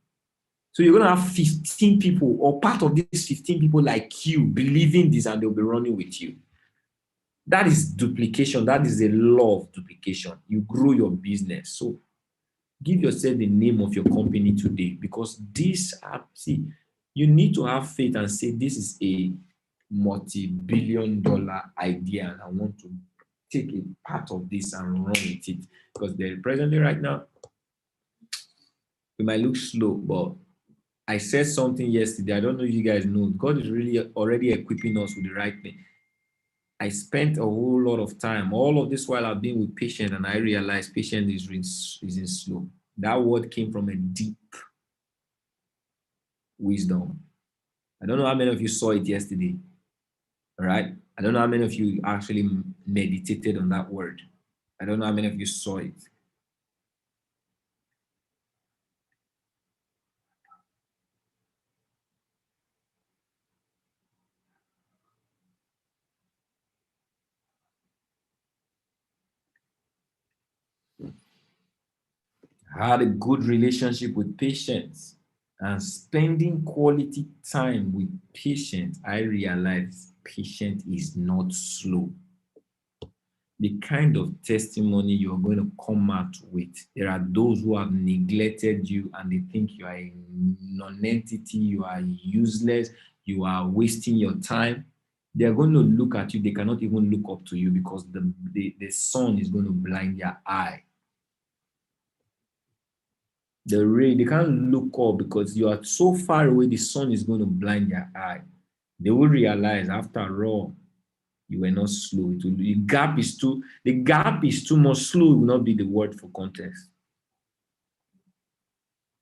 So you're going to have 15 people or part of these 15 people like you believing this, and they'll be running with you. That is duplication. That is a law of duplication. You grow your business. So give yourself the name of your company today, because you need to have faith and say, this is a multi-billion-dollar idea, and I want to take a part of this and run with it. Because presently right now, we might look slow, but I said something yesterday. I don't know if you guys know. God is really already equipping us with the right thing. I spent a whole lot of time, all of this while I've been with patient, and I realized patient is in slow. That word came from a deep wisdom. I don't know how many of you saw it yesterday. All right. I don't know how many of you actually meditated on that word. I don't know how many of you saw it. I had a good relationship with patients, and spending quality time with patients, I realized patient is not slow. The kind of testimony you're going to come out with, there are those who have neglected you and they think you are a non-entity, you are useless, you are wasting your time. They're going to look at you. They cannot even look up to you because the sun is going to blind their eye. The rain, they can't look up because you are so far away, the sun is going to blind their eye. They will realize after all, you were not slow. The gap is too much. Slow will not be the word for context.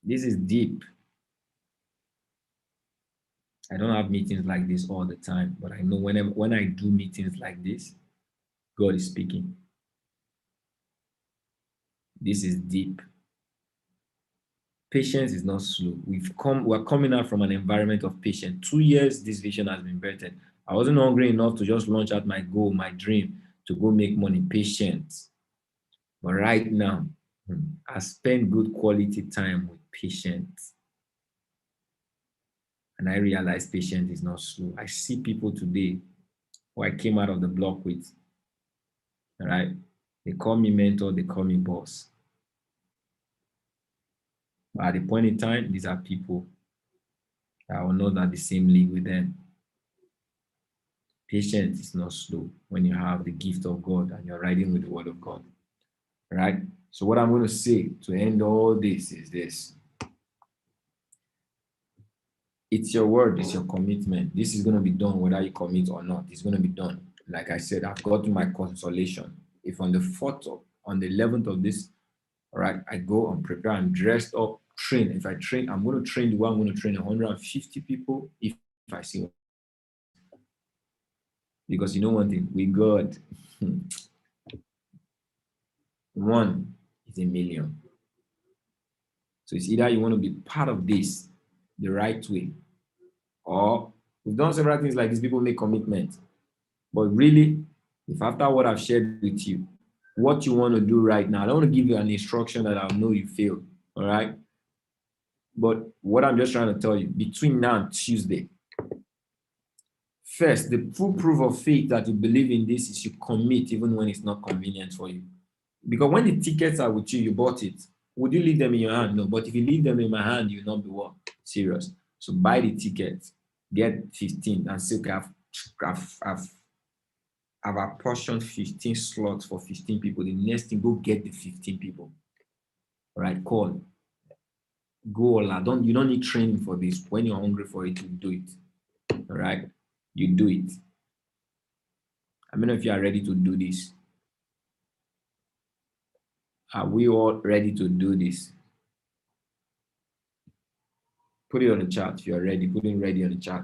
This is deep. I don't have meetings like this all the time, but I know when I do meetings like this, God is speaking. This is deep. Patience is not slow. We're coming out from an environment of patience. 2 years, this vision has been birthed. I wasn't hungry enough to just launch out my goal, my dream, to go make money. Patience. But right now, I spend good quality time with patience. And I realize patience is not slow. I see people today who I came out of the block with. All right. They call me mentor, they call me boss. But at the point in time, these are people that I will not at the same league with them. Patience is not slow when you have the gift of God and you're riding with the word of God. All right. So what I'm going to say to end all this is this. It's your word, it's your commitment. This is going to be done whether you commit or not. It's going to be done. Like I said, I've got to my consolation. If on the 4th on the 11th of this, all right, I go and prepare, I'm dressed up, train. If I train, I'm going to train the one, I'm going to train 150 people if I see one. Because you know one thing, with God, one is a million. So it's either you want to be part of this the right way, or we've done several things like this, people make commitments. But really, if after what I've shared with you, what you want to do right now, I don't want to give you an instruction that I'll know you failed, all right? But what I'm just trying to tell you, between now and Tuesday, first, the full proof of faith that you believe in this is you commit even when it's not convenient for you. Because when the tickets are with you, you bought it. Would you leave them in your hand? No. But if you leave them in my hand, you will not be what? Serious. So buy the tickets, get 15, and say, okay, I've apportioned 15 slots for 15 people. The next thing, go get the 15 people. All right, call. Go all out. You don't need training for this. When you're hungry for it, you do it. All right, you do it. I mean, if you are ready to do this. Are we all ready to do this? Put it on the chat if you're ready. Put it ready on the chat.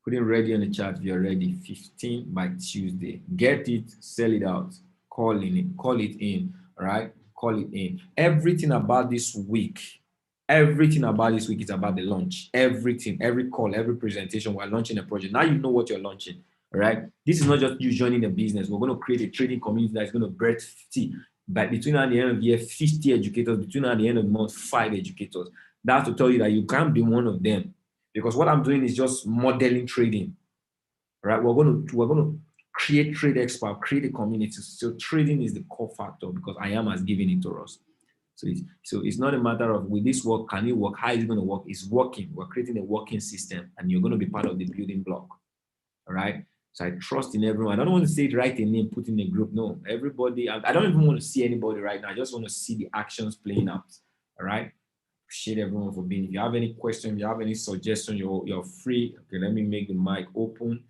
Put it ready on the chat if you're ready. 15 by Tuesday. Get it, sell it out. Call it in. All right? Call it in. Everything about this week is about the launch. Everything, every call, every presentation, we're launching a project. Now you know what you're launching. All right? This is not just you joining a business. We're going to create a trading community that's going to birth 50. But between now and the end of the year, 50 educators. Between now and the end of the month, 5 educators. That's to tell you that you can't be one of them. Because what I'm doing is just modeling trading, right? We're going to create trade expert, create a community. So trading is the core factor because IAM has given it to us. So it's not a matter of will this work, can it work, how is it going to work? It's working. We're creating a working system, and you're going to be part of the building block. All right. So I trust in everyone. I don't want to say it, write a name, put in a group. No, everybody. I don't even want to see anybody right now. I just want to see the actions playing out. All right. Appreciate everyone for being. If you have any questions, if you have any suggestions, you're free. Okay, let me make the mic open.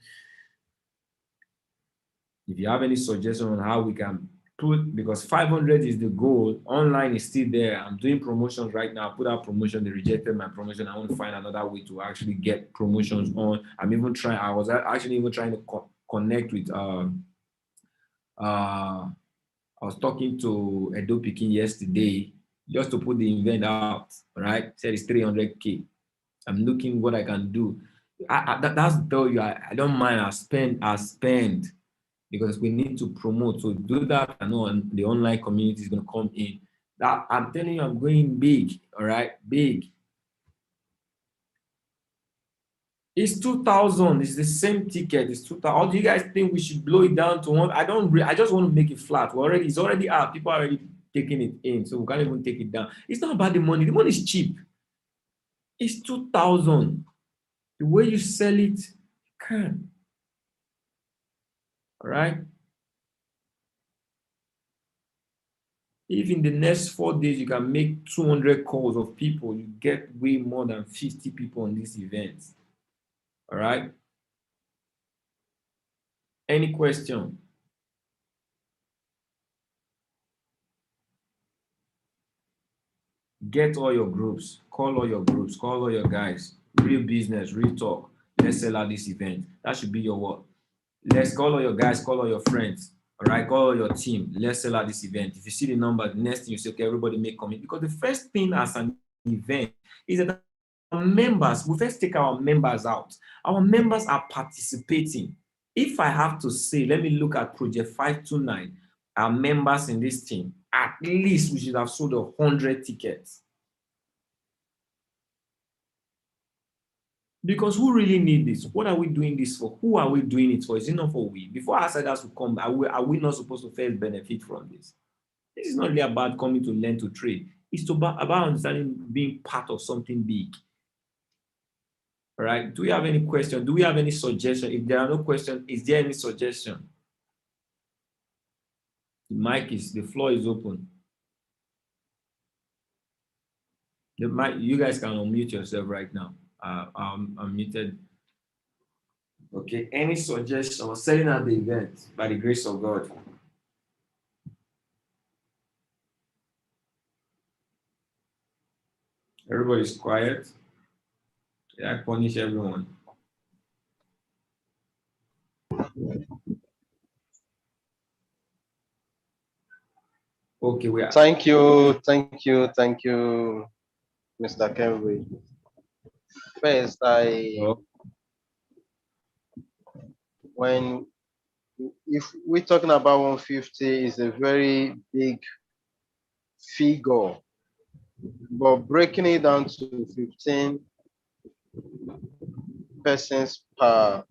If you have any suggestions on how we can put, because 500 is the goal, online is still there. I'm doing promotions right now. I put out promotion, they rejected my promotion. I want to find another way to actually get promotions on. I'm even trying, I was actually even trying to connect with I was talking to Edo Pikin yesterday just to put the event out, right? Said it's 300K. I'm looking what I can do. That's to tell you, I don't mind. I spend because we need to promote. So do that. I know the online community is going to come in. That I'm telling you, I'm going big. All right, big. It's 2,000. It's the same ticket. It's 2,000. Or do you guys think we should blow it down to one? I just want to make it flat. It's already out. People are already taking it in, so we can't even take it down. It's not about the money. The money is cheap. It's 2,000. The way you sell it, you can. All right. If in the next 4 days you can make 200 calls of people, you get way more than 50 people on this event. All right. Any question? Get all your groups, call all your groups, call all your guys. Real business, real talk. Let's sell out this event. That should be your what? Let's call all your guys, call all your friends. All right, call all your team. Let's sell out this event. If you see the number, the next thing you say, okay, everybody make comment. Because the first thing as an event is that our members, we first take our members out. Our members are participating. If I have to say, let me look at Project 529, our members in this team, at least we should have sold 100 tickets. Because who really need this? What are we doing this for? Who are we doing it for? Is it not for we? Before outsiders will come, are we not supposed to first benefit from this? This is not really about coming to learn to trade. It's about understanding being part of something big. All right. Do we have any question? Do we have any suggestion? If there are no questions, is there any suggestion? The floor is open. The mic, you guys can unmute yourself right now. I'm muted. Okay. Any suggestion on selling out the event by the grace of God? Everybody's quiet. Yeah, I punish everyone. Okay, we are.
Thank you, Mr. Kenway. First,
Oh,
when if we're talking about 150, is a very big figure, but breaking it down to 15 persons per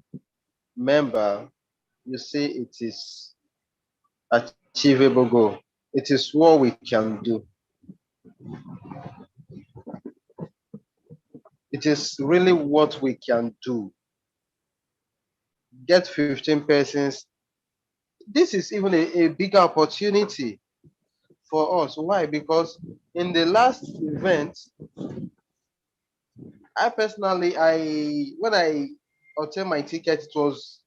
member, you see it is achievable goal. It is what we can do. It is really what we can do. Get 15 persons. This is even a bigger opportunity for us. Why? Because in the last event, I personally, when I obtained my ticket, it was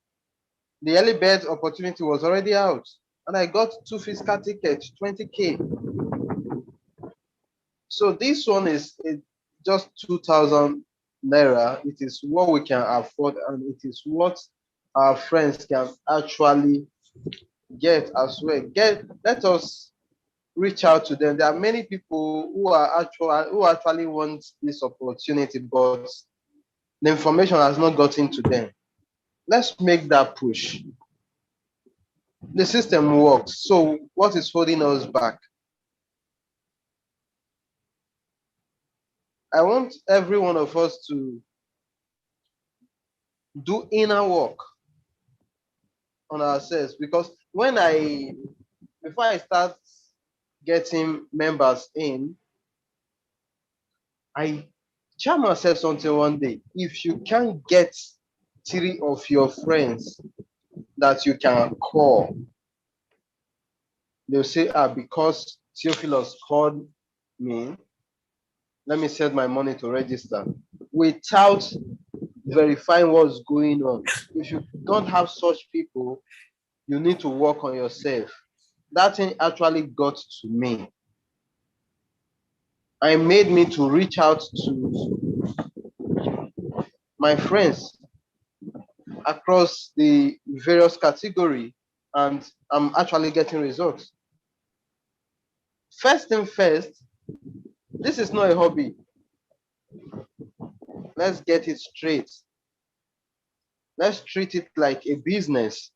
the early bird opportunity was already out, and I got 2 physical tickets, 20K. So this one is just 2,000 naira. It is what we can afford, and it is what our friends can actually get as well. Let us reach out to them. There are many people who actually want this opportunity, but the information has not gotten to them. Let's make that push. The system works. So what is holding us back? I want every one of us to do inner work on ourselves, because before I start getting members in, I tell myself something one day. If you can't get 3 of your friends that you can call, they'll say, because Theophilus called me, let me send my money to register, without verifying what's going on. If you don't have such people, you need to work on yourself. That thing actually got to me. I made me to reach out to my friends across the various category, and I'm actually getting results. First thing first, this is not a hobby. Let's get it straight. Let's treat it like a business.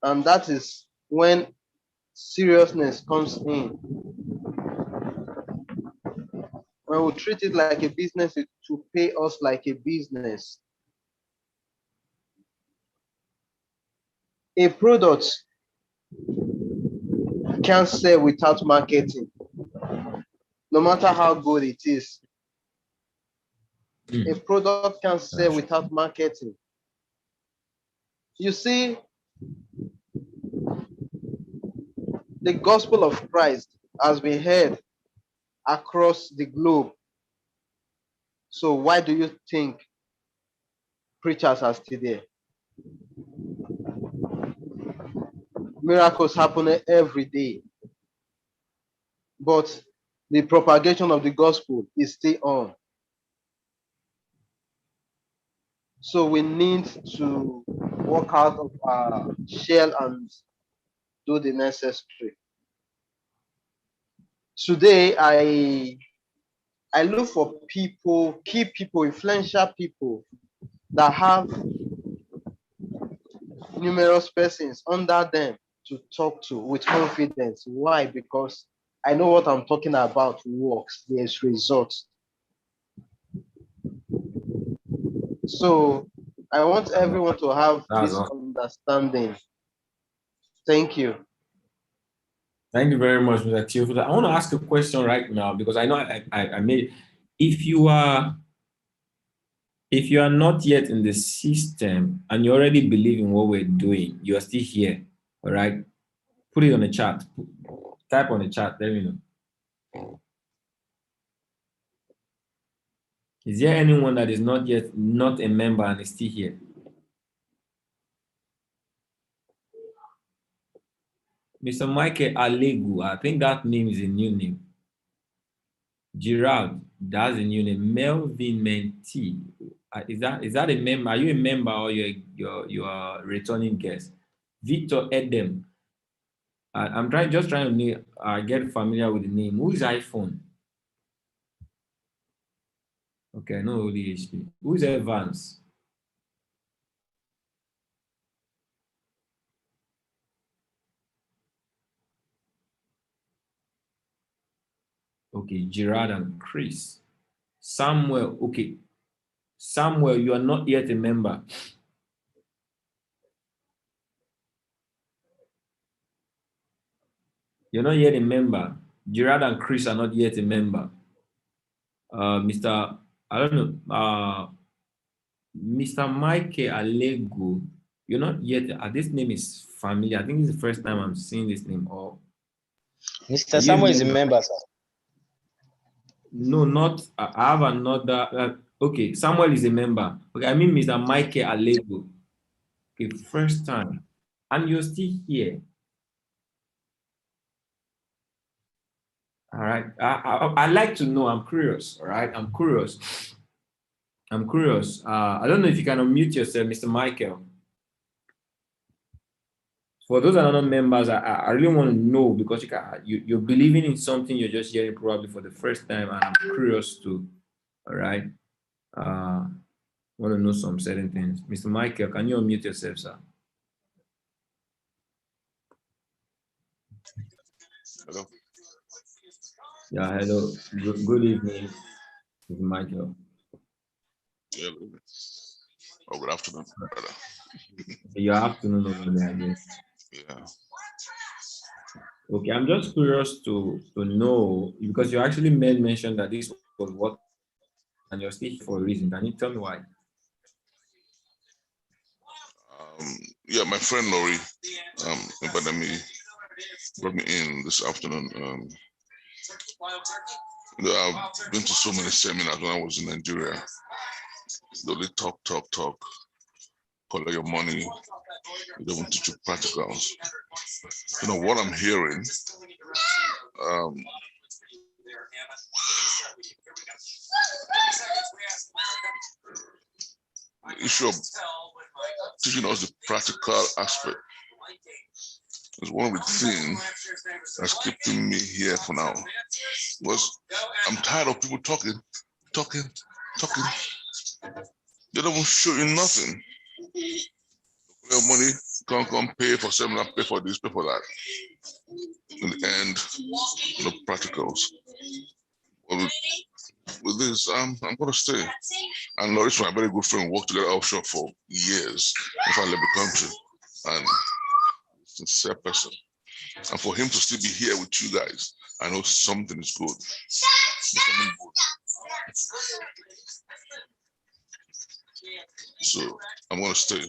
And that is when seriousness comes in. When we treat it like a business, it will pay us like a business. A product can't sell without marketing, no matter how good it is. A product can't sell without marketing. You see, the gospel of Christ has been heard across the globe. So why do you think preachers are still there? Miracles happen every day, but the propagation of the gospel is still on. So we need to work out of our shell and do the necessary. Today, I look for people, key people, influential people that have numerous persons under them to talk to with confidence. Why? Because I know what I'm talking about works. There's results. So I want everyone to have this understanding. Thank you.
Thank you very much, Mr. Theophilus. I want to ask a question right now, because I know I made, if you are not yet in the system and you already believe in what we're doing, you are still here. All right. Put it on the chat. Type on the chat. Let me know. Is there anyone that is not a member and is still here? Mr. Michael Alegu, I think that name is a new name. Gerald, that's a new name. Melvin Menti, is that a member? Are you a member or you're a returning guest? Victor Edem, I'm just trying to get familiar with the name. Who is iPhone? Okay, no ODHP. Who is Evans? Okay, Gerard and Chris. Samuel, okay. Samuel, you are not yet a member. You're not yet a member. Gerard and Chris are not yet a member. Mr. I don't know. Mr. Mike Alego, you're not yet. This name is familiar. I think it's the first time I'm seeing this name. Or
Mr. Samuel is a member, sir.
No, not. I have another. Okay, Samuel is a member. Okay, I mean Mr. Mike Alego. Okay, first time, and you're still here. All right. I like to know. I'm curious. All right. I'm curious. I'm curious. I don't know if you can unmute yourself, Mr. Michael. For those that are not members, I really want to know because you're believing in something you're just hearing probably for the first time, and I'm curious too. All right. Want to know some certain things. Mr. Michael, can you unmute yourself, sir?
Hello.
Yeah, hello. Good evening, Mr. Michael.
Yeah. Oh, good afternoon, brother.
Your afternoon over there, I guess.
Yeah.
Okay, I'm just curious to know because you actually made mention that this was what, and you're still here for a reason. Can you tell me why?
Yeah, my friend Laurie invited me, brought me in this afternoon. I've been to so many seminars when I was in Nigeria. They only talk, collect your money. They don't teach you practicals. You know what I'm hearing? The issue of teaching us the practical aspect is one of the things that's keeping me here for now. Was I'm tired of people talking. They don't show you nothing. Your money, come pay for seminar, pay for this, pay for that. In the end, no practicals. Well, with this, I'm gonna stay. And Loris, my very good friend, worked together offshore for years before I left the country. And sincere person. And for him to still be here with you guys, I know something is good. Something good. So I'm gonna stay.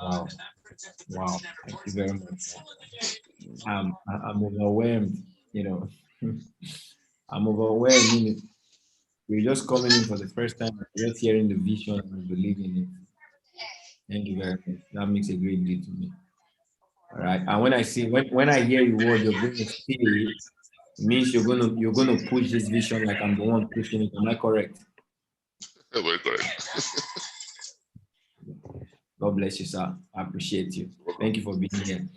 Wow. Wow. Thank you very much. I'm overwhelmed, you know. I'm overwhelmed. We're just coming in for the first time, just hearing the vision and believing it. Thank you very much. That makes a great deal to me. All right. And when I see when I hear you word, you're going to stay, it means you're gonna push this vision like I'm the one pushing it. Am I correct?
Very correct.
God bless you, sir. I appreciate you. Thank you for being here.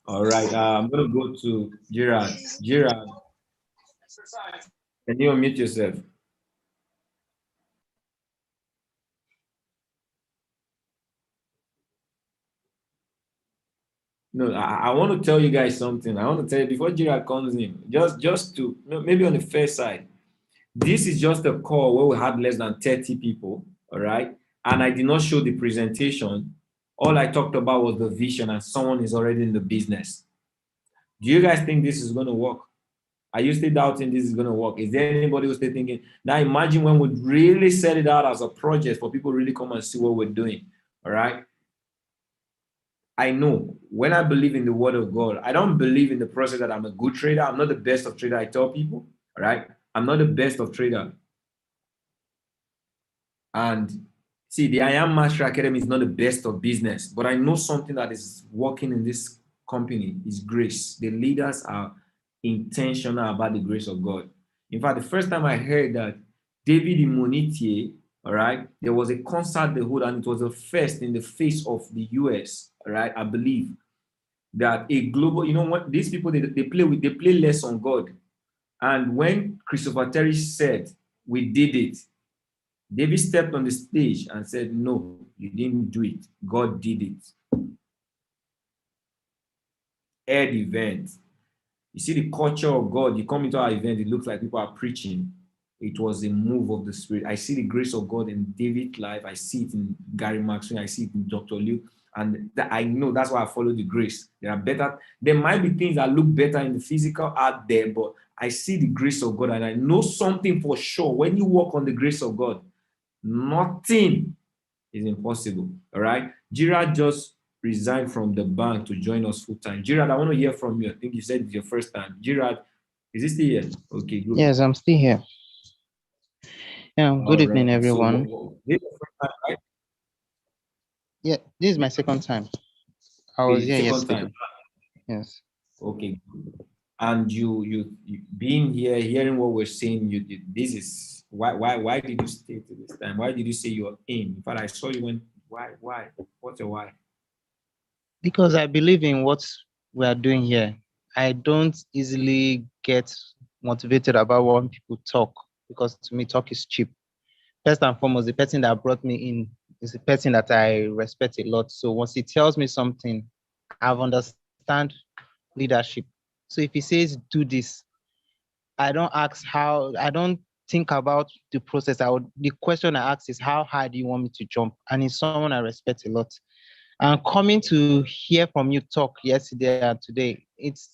All right. I'm gonna go to Gerard. Gerard, can you unmute yourself? No, I want to tell you guys something. I want to tell you before Gerard comes in, just to maybe on the fair side. This is just a call where we had less than 30 people, all right? And I did not show the presentation. All I talked about was the vision, and someone is already in the business. Do you guys think this is going to work? Are you still doubting this is going to work? Is there anybody who's still thinking? Now imagine when we really set it out as a project for people to really come and see what we're doing, all right? I know when I believe in the word of God, I don't believe in the process that I'm a good trader. I'm not the best of trader. I tell people, all right? I'm not the best of trader. And see, the I Am Master Academy is not the best of business, but I know something that is working in this company is grace. The leaders are intentional about the grace of God. In fact, the first time I heard that David Imonitie, all right, there was a concert they hold, and it was the first in the face of the US, all right, I believe. that a global, you know what, these people, they play less on God. And when Christopher Terry said, we did it, David stepped on the stage and said, no, you didn't do it. God did it. Aired event. You see the culture of God. You come into our event, it looks like people are preaching. It was a move of the Spirit. I see the grace of God in David's life. I see it in Gary Maxwell. I see it in Dr. Liu. And I know that's why I follow the grace. There might be things that look better in the physical out there, but I see the grace of God and I know something for sure. When you walk on the grace of God, nothing is impossible. All right. Gerard just resigned from the bank to join us full time. Gerard, I want to hear from you. I think you said it's your first time. Gerard, is he still here? Okay, good.
Yes, I'm still here. Yeah, good
All
evening,
right.
everyone.
So, this is the first time, right?
Yeah, this is my second time. I
Okay,
was here
second
yesterday.
time.
Yes.
Okay, good. And you being here, hearing what we're saying, this is why did you stay to this time? Why did you say you're in? In fact, I saw you went, why? What's a why?
Because I believe in what we are doing here. I don't easily get motivated about when people talk because to me, talk is cheap. First and foremost, the person that brought me in is a person that I respect a lot. So once he tells me something, I've understand leadership. So if he says do this, I don't ask how, I don't think about the process. The question I ask is how high do you want me to jump? And it's someone I respect a lot. And coming to hear from you talk yesterday and today, it's,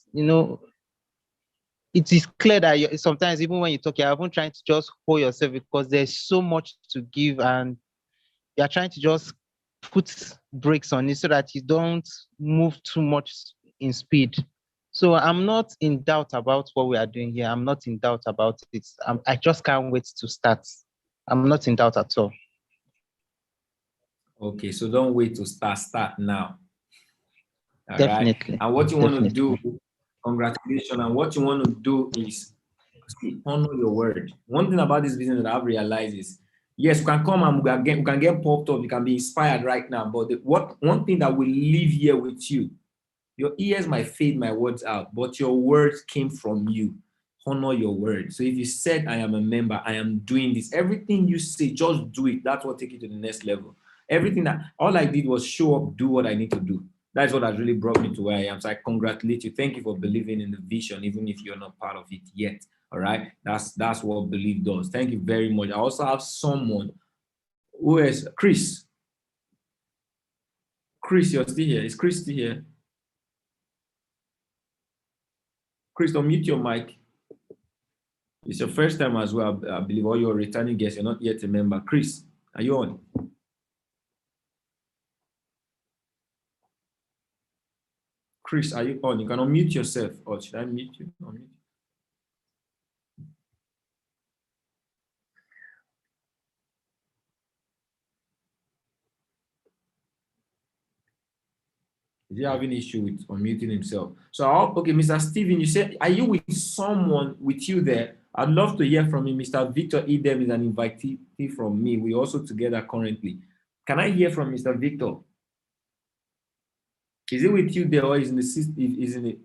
it is clear that sometimes even when you talk, you're even trying to just hold yourself because there's so much to give and you're trying to just put brakes on it so that you don't move too much in speed. So I'm not in doubt about what we are doing here. I'm not in doubt about it. I just can't wait to start. I'm not in doubt at all.
Okay, so don't wait to start now. All
Definitely.
right. And what you want to
Definitely.
do, congratulations. And what you want to do is honor your word. One thing about this business that I've realized is, yes, you can come and we can get popped up, you can be inspired right now. But one thing that will live here with you, your ears might fade my words out, but your words came from you. Honor your word. So if you said, I am a member, I am doing this, everything you say, just do it. That's what take you to the next level. Everything that all I did was show up, do what I need to do. That's what has really brought me to where I am. So I congratulate you. Thank you for believing in the vision, even if you're not part of it yet. All right. That's what belief does. Thank you very much. I also have someone who is Chris. Chris, you're still here. Is Chris still here? Chris, unmute your mic. It's your first time as well, I believe, or you're a returning guest. You're not yet a member. Chris, are you on? Chris, are you on? You can unmute yourself. Or should I mute you? Unmute. Is he having issue with unmuting himself? So, okay, Mr. Steven, you said, are you with someone with you there? I'd love to hear from you. Mr. Victor Edem is an invitee from me. We're also together currently. Can I hear from Mr. Victor? Is it with you there or is in the system? Isn't it?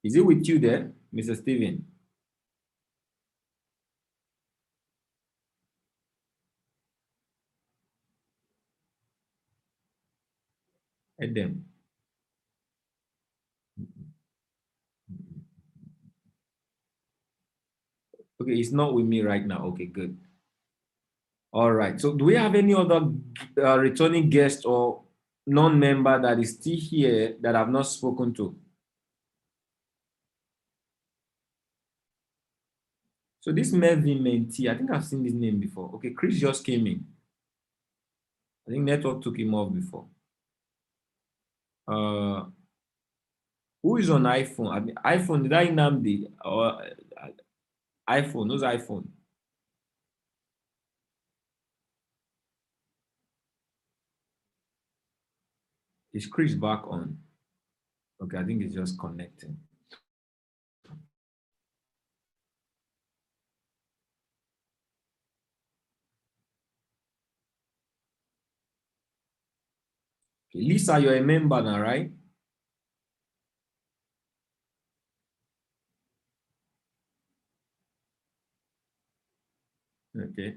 Is it with you there, Mr. Steven? Edem. Okay, it's not with me right now. Okay, good. All right. So do we have any other returning guest or non-member that is still here that I've not spoken to? So this Melvin Menti, I think I've seen this name before. Okay, Chris just came in. I think network took him off before. Who is on iPhone? I mean, iPhone, did I name the iPhone? Who's iPhone? Is Chris back on? Okay, I think it's just connecting. Okay, Lisa, you're a member now, right? Okay.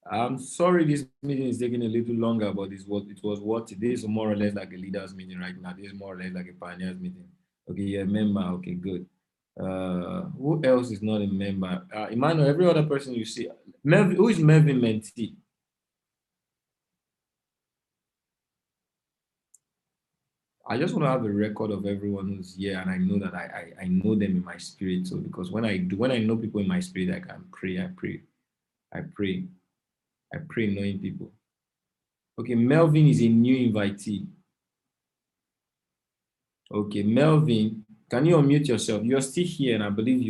I'm sorry this meeting is taking a little longer, but it was what it is, more or less like a leaders meeting right now. This is more or less like a pioneers meeting. Okay, you're a member. Okay, good. Who else is not a member? Emmanuel, every other person you see. Melvin, who is Melvin Mentee? I just want to have a record of everyone who's here, and I know that I know them in my spirit. So because when I know people in my spirit, I can pray. I pray knowing people. Okay, Melvin is a new invitee. Okay, Melvin, can you unmute yourself? You're still here, and I believe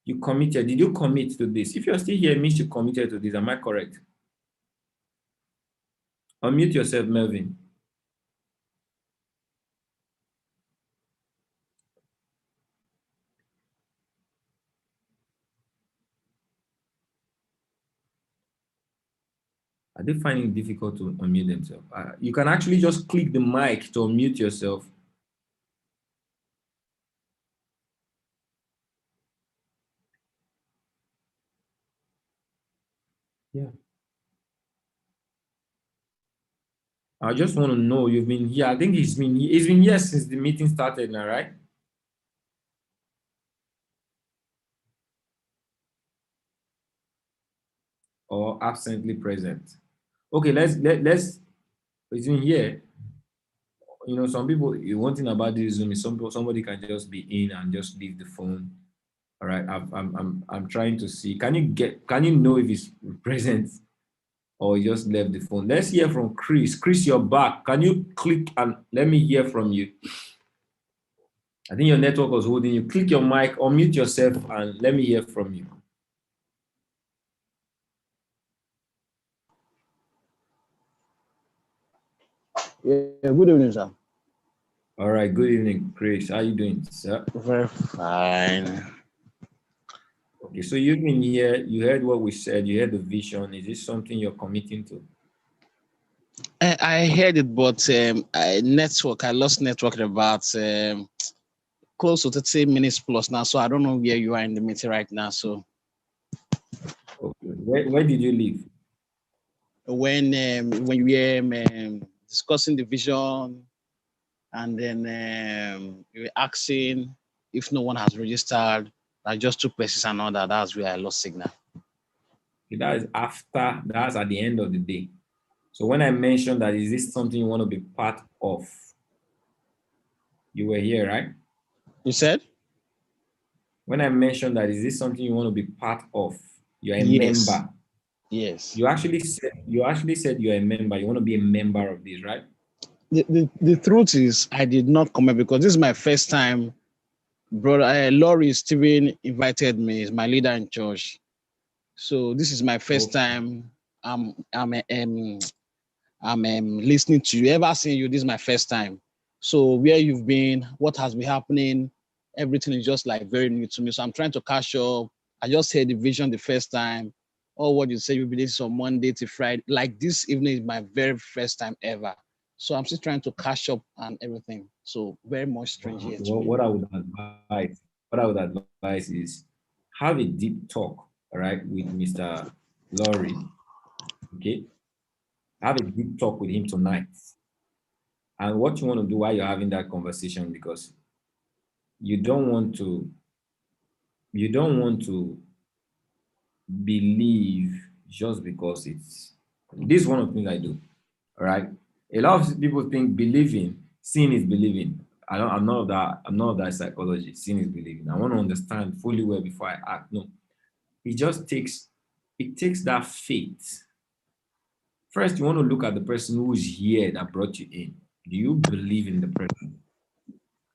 you committed. Did you commit to this? If you're still here, it means you committed to this. Am I correct? Unmute yourself, Melvin. Are they finding it difficult to unmute themselves? You can actually just click the mic to unmute yourself. Yeah. I just want to know, you've been here. I think he's been here since the meeting started now, right? Or absently present. Okay, let's it's in here. You know, some people, one thing about this Zoom is somebody can just be in and just leave the phone. All right, I'm trying to see. Can you know if he's present or he just left the phone? Let's hear from Chris. Chris, you're back. Can you click and let me hear from you? I think your network was holding you. Click your mic, unmute yourself, and let me hear from you.
Yeah, good evening, sir.
All right, good evening, Chris. How you doing, sir?
Very fine.
Okay, so you've been here, you heard what we said, you heard the vision. Is this something you're committing to?
I heard it, but I lost network about close to 30 minutes plus now, so I don't know where you are in the meeting right now. So,
Okay. Where did you leave?
when you were discussing the vision, and then you were asking if no one has registered, I just took places and all that. That's where I lost signal.
Okay, that's at the end of the day. So when I mentioned that, is this something you want to be part of? You were here, right?
You said?
When I mentioned that, is this something you want to be part of? You're a
Yes.
member.
Yes.
You actually said you're a member. You want to be a member of this, right?
The truth is, I did not comment because this is my first time. Brother Laurie Stephen invited me. He's my leader in church. So this is my first time. I'm listening to you. Ever seen you? This is my first time. So where you've been, what has been happening, everything is just like very new to me. So I'm trying to catch up. I just heard the vision the first time. Or what you say you'll be this on Monday to Friday. Like this evening is my very first time ever. So I'm still trying to catch up and everything. So very much strange here.
What I would advise is have a deep talk, all right, with Mr. Laurie. Okay, have a deep talk with him tonight. And what you want to do while you're having that conversation, because you don't want to believe just because this is one of the things I do. All right. A lot of people think seeing is believing. I'm not of that psychology. Seeing is believing. I want to understand fully well before I act. No, it takes that faith. First, you want to look at the person who is here that brought you in. Do you believe in the person?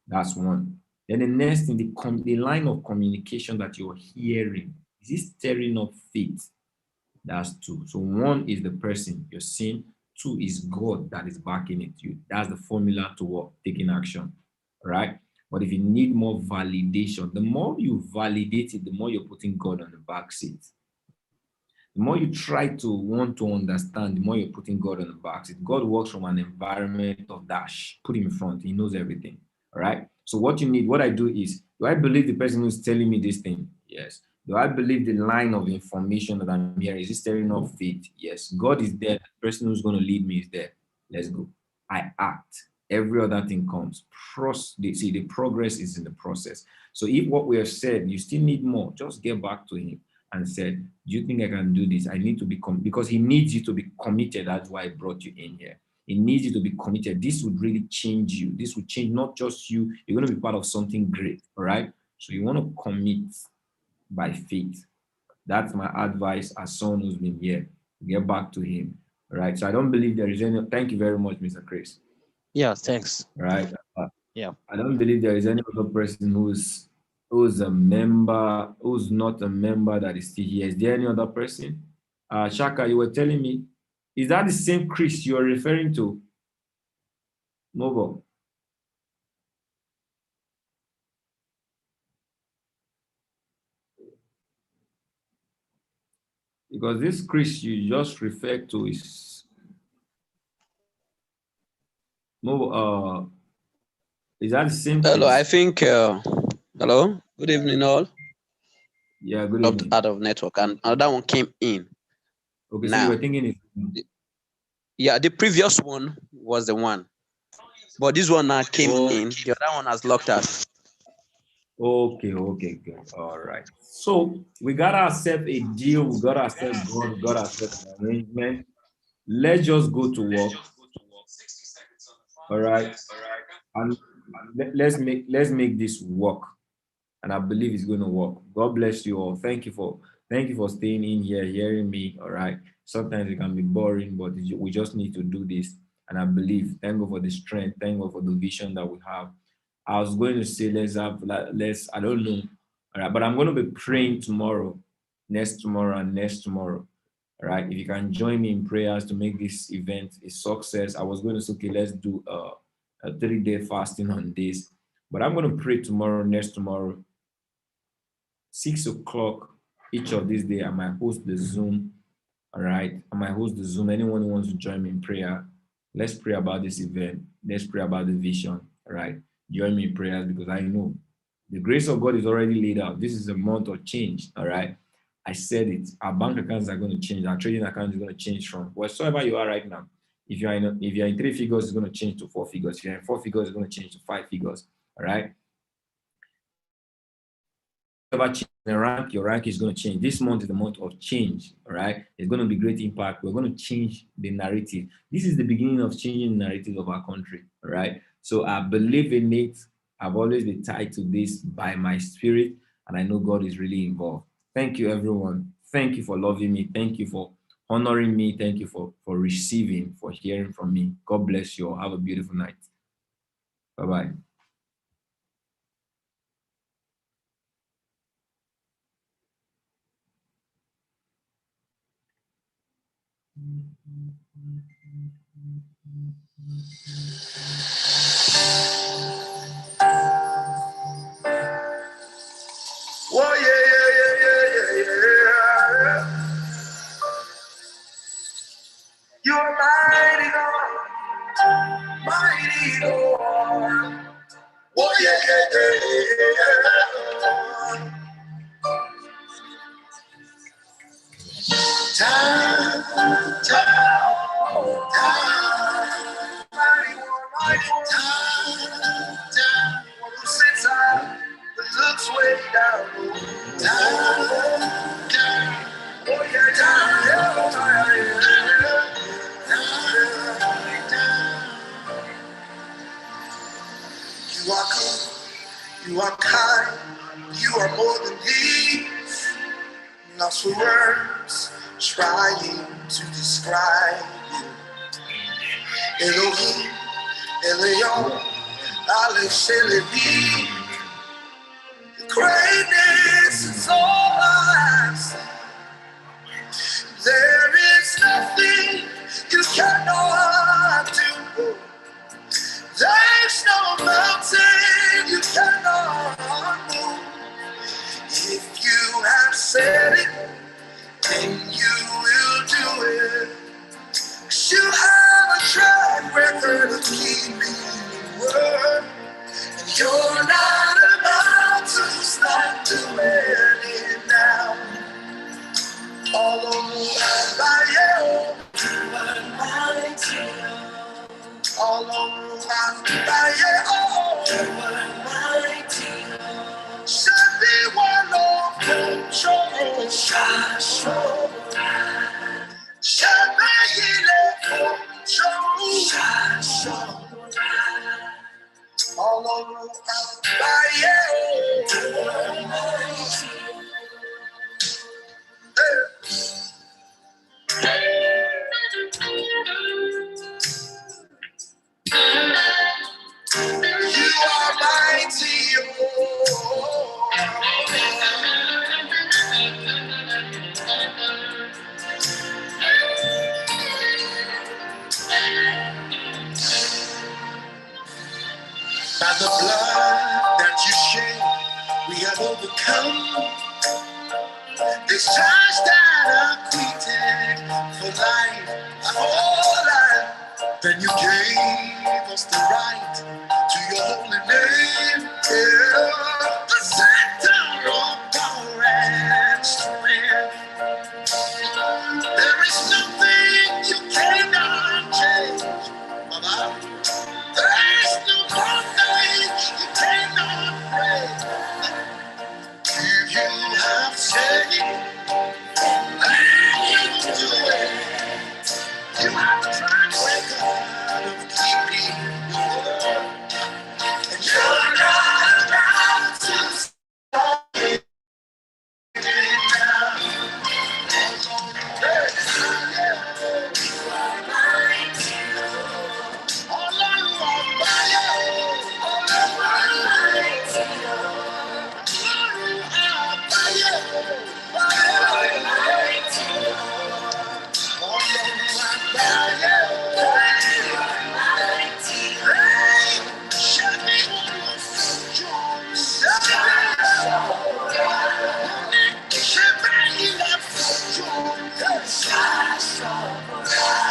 That's one. Then the next thing, the line of communication that you're hearing, is it stirring up faith? That's two. So one is the person you're seeing. Two is God that is backing it. That's the formula to work, taking action. All right. But if you need more validation, the more you validate it, the more you're putting God on the back seat. The more you try to want to understand, the more you're putting God on the box. If God works from an environment of dash, put him in front. He knows everything. All right. So what you need, what I do is, do I believe the person who's telling me this thing? Yes. Do I believe the line of information that I'm hearing? Is it stirring up faith? Yes. God is there. The person who's going to lead me is there. Let's go. I act. Every other thing comes. See, the progress is in the process. So if what we have said, you still need more, just get back to him and said, do you think I can do this? I need to be because he needs you to be committed. That's why I brought you in here. He needs you to be committed. This would really change you. This would change not just you. You're going to be part of something great. All right. So you want to commit by faith. That's my advice as someone who's been here. Get back to him. All right. So I don't believe there is any. Thank you very much, Mr. Chris.
Yeah, thanks.
Right.
Yeah.
I don't believe there is any other person who's a member, who's not a member that is still here. Is there any other person? Shaka, you were telling me, is that the same Chris you are referring to? Mobile. Because this Chris you just referred to is mobile. Is that the same Chris?
Hello, I think, hello, good evening all.
Yeah, good evening.
Out of network, and another one came in.
Okay,
now,
so you were thinking
yeah, the previous one was the one, but this one now came in. The other one has locked us.
Okay, good. All right. So we got ourselves a deal. We got ourselves God. We got ourselves an arrangement. Let's just go to work. All right. And let's make this work. And I believe it's going to work. God bless you all. Thank you for staying in here, hearing me. All right. Sometimes it can be boring, but we just need to do this. And I believe, thank God for the strength, thank God for the vision that we have. I was going to say, I don't know. All right, but I'm going to be praying tomorrow, next tomorrow, and next tomorrow. All right. If you can join me in prayers to make this event a success, I was going to say, okay, let's do a 3-day fasting on this. But I'm going to pray tomorrow, next tomorrow, 6 o'clock each of these days. I might host the Zoom. All right. I might host the Zoom. Anyone who wants to join me in prayer, let's pray about this event. Let's pray about the vision. All right. Join me in prayers because I know the grace of God is already laid out. This is a month of change. All right. I said it. Our bank accounts are going to change. Our trading account is going to change from whatsoever you are right now. If you're in 3 figures, it's going to change to 4 figures. If you're in 4 figures, it's going to change to 5 figures. All right. Your rank is going to change. This month is the month of change. All right. It's going to be great impact. We're going to change the narrative. This is the beginning of changing the narrative of our country. All right. So I believe in it. I've always been tied to this by my spirit, and I know God is really involved. Thank you, everyone. Thank you for loving me. Thank you for honoring me. Thank you for receiving, for hearing from me. God bless you all. Have a beautiful night. Bye-bye.
Oh, yeah. You're mighty God, mighty God. Oh, yeah. Time, mighty one, time. One who sits high but looks way down. Time. Oh, yeah, time. You are good, you are kind, you are more than these. Lost for words, trying to describe you. Elohim, Elion, Alex, Elevi. Your greatness is all I see. There is nothing you cannot do. There's no mountain you cannot move. If you have said it, then you Ọlọ́run àgbáyé o. Ọlọ́run àgbáyé o. Ṣé bí wọ́n lọ fún ṣòro ṣàṣọ? Ṣé báyìí lè fún ṣòro ṣàṣọ? Ọlọ́run àgbáyé o. You are mighty, by the blood that you shed, we have overcome. This charge that acquitted for life, a whole life. Then you gave us the right to your holy name. Yeah. The center of power and strength. There is nothing you cannot change. Baba. There is no bondage you cannot break. If you have said it, and you do it. You have a track record of keeping your word. And you're not about to stop it now.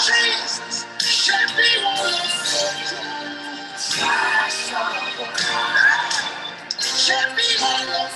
Jesus, shed me all of shed me all of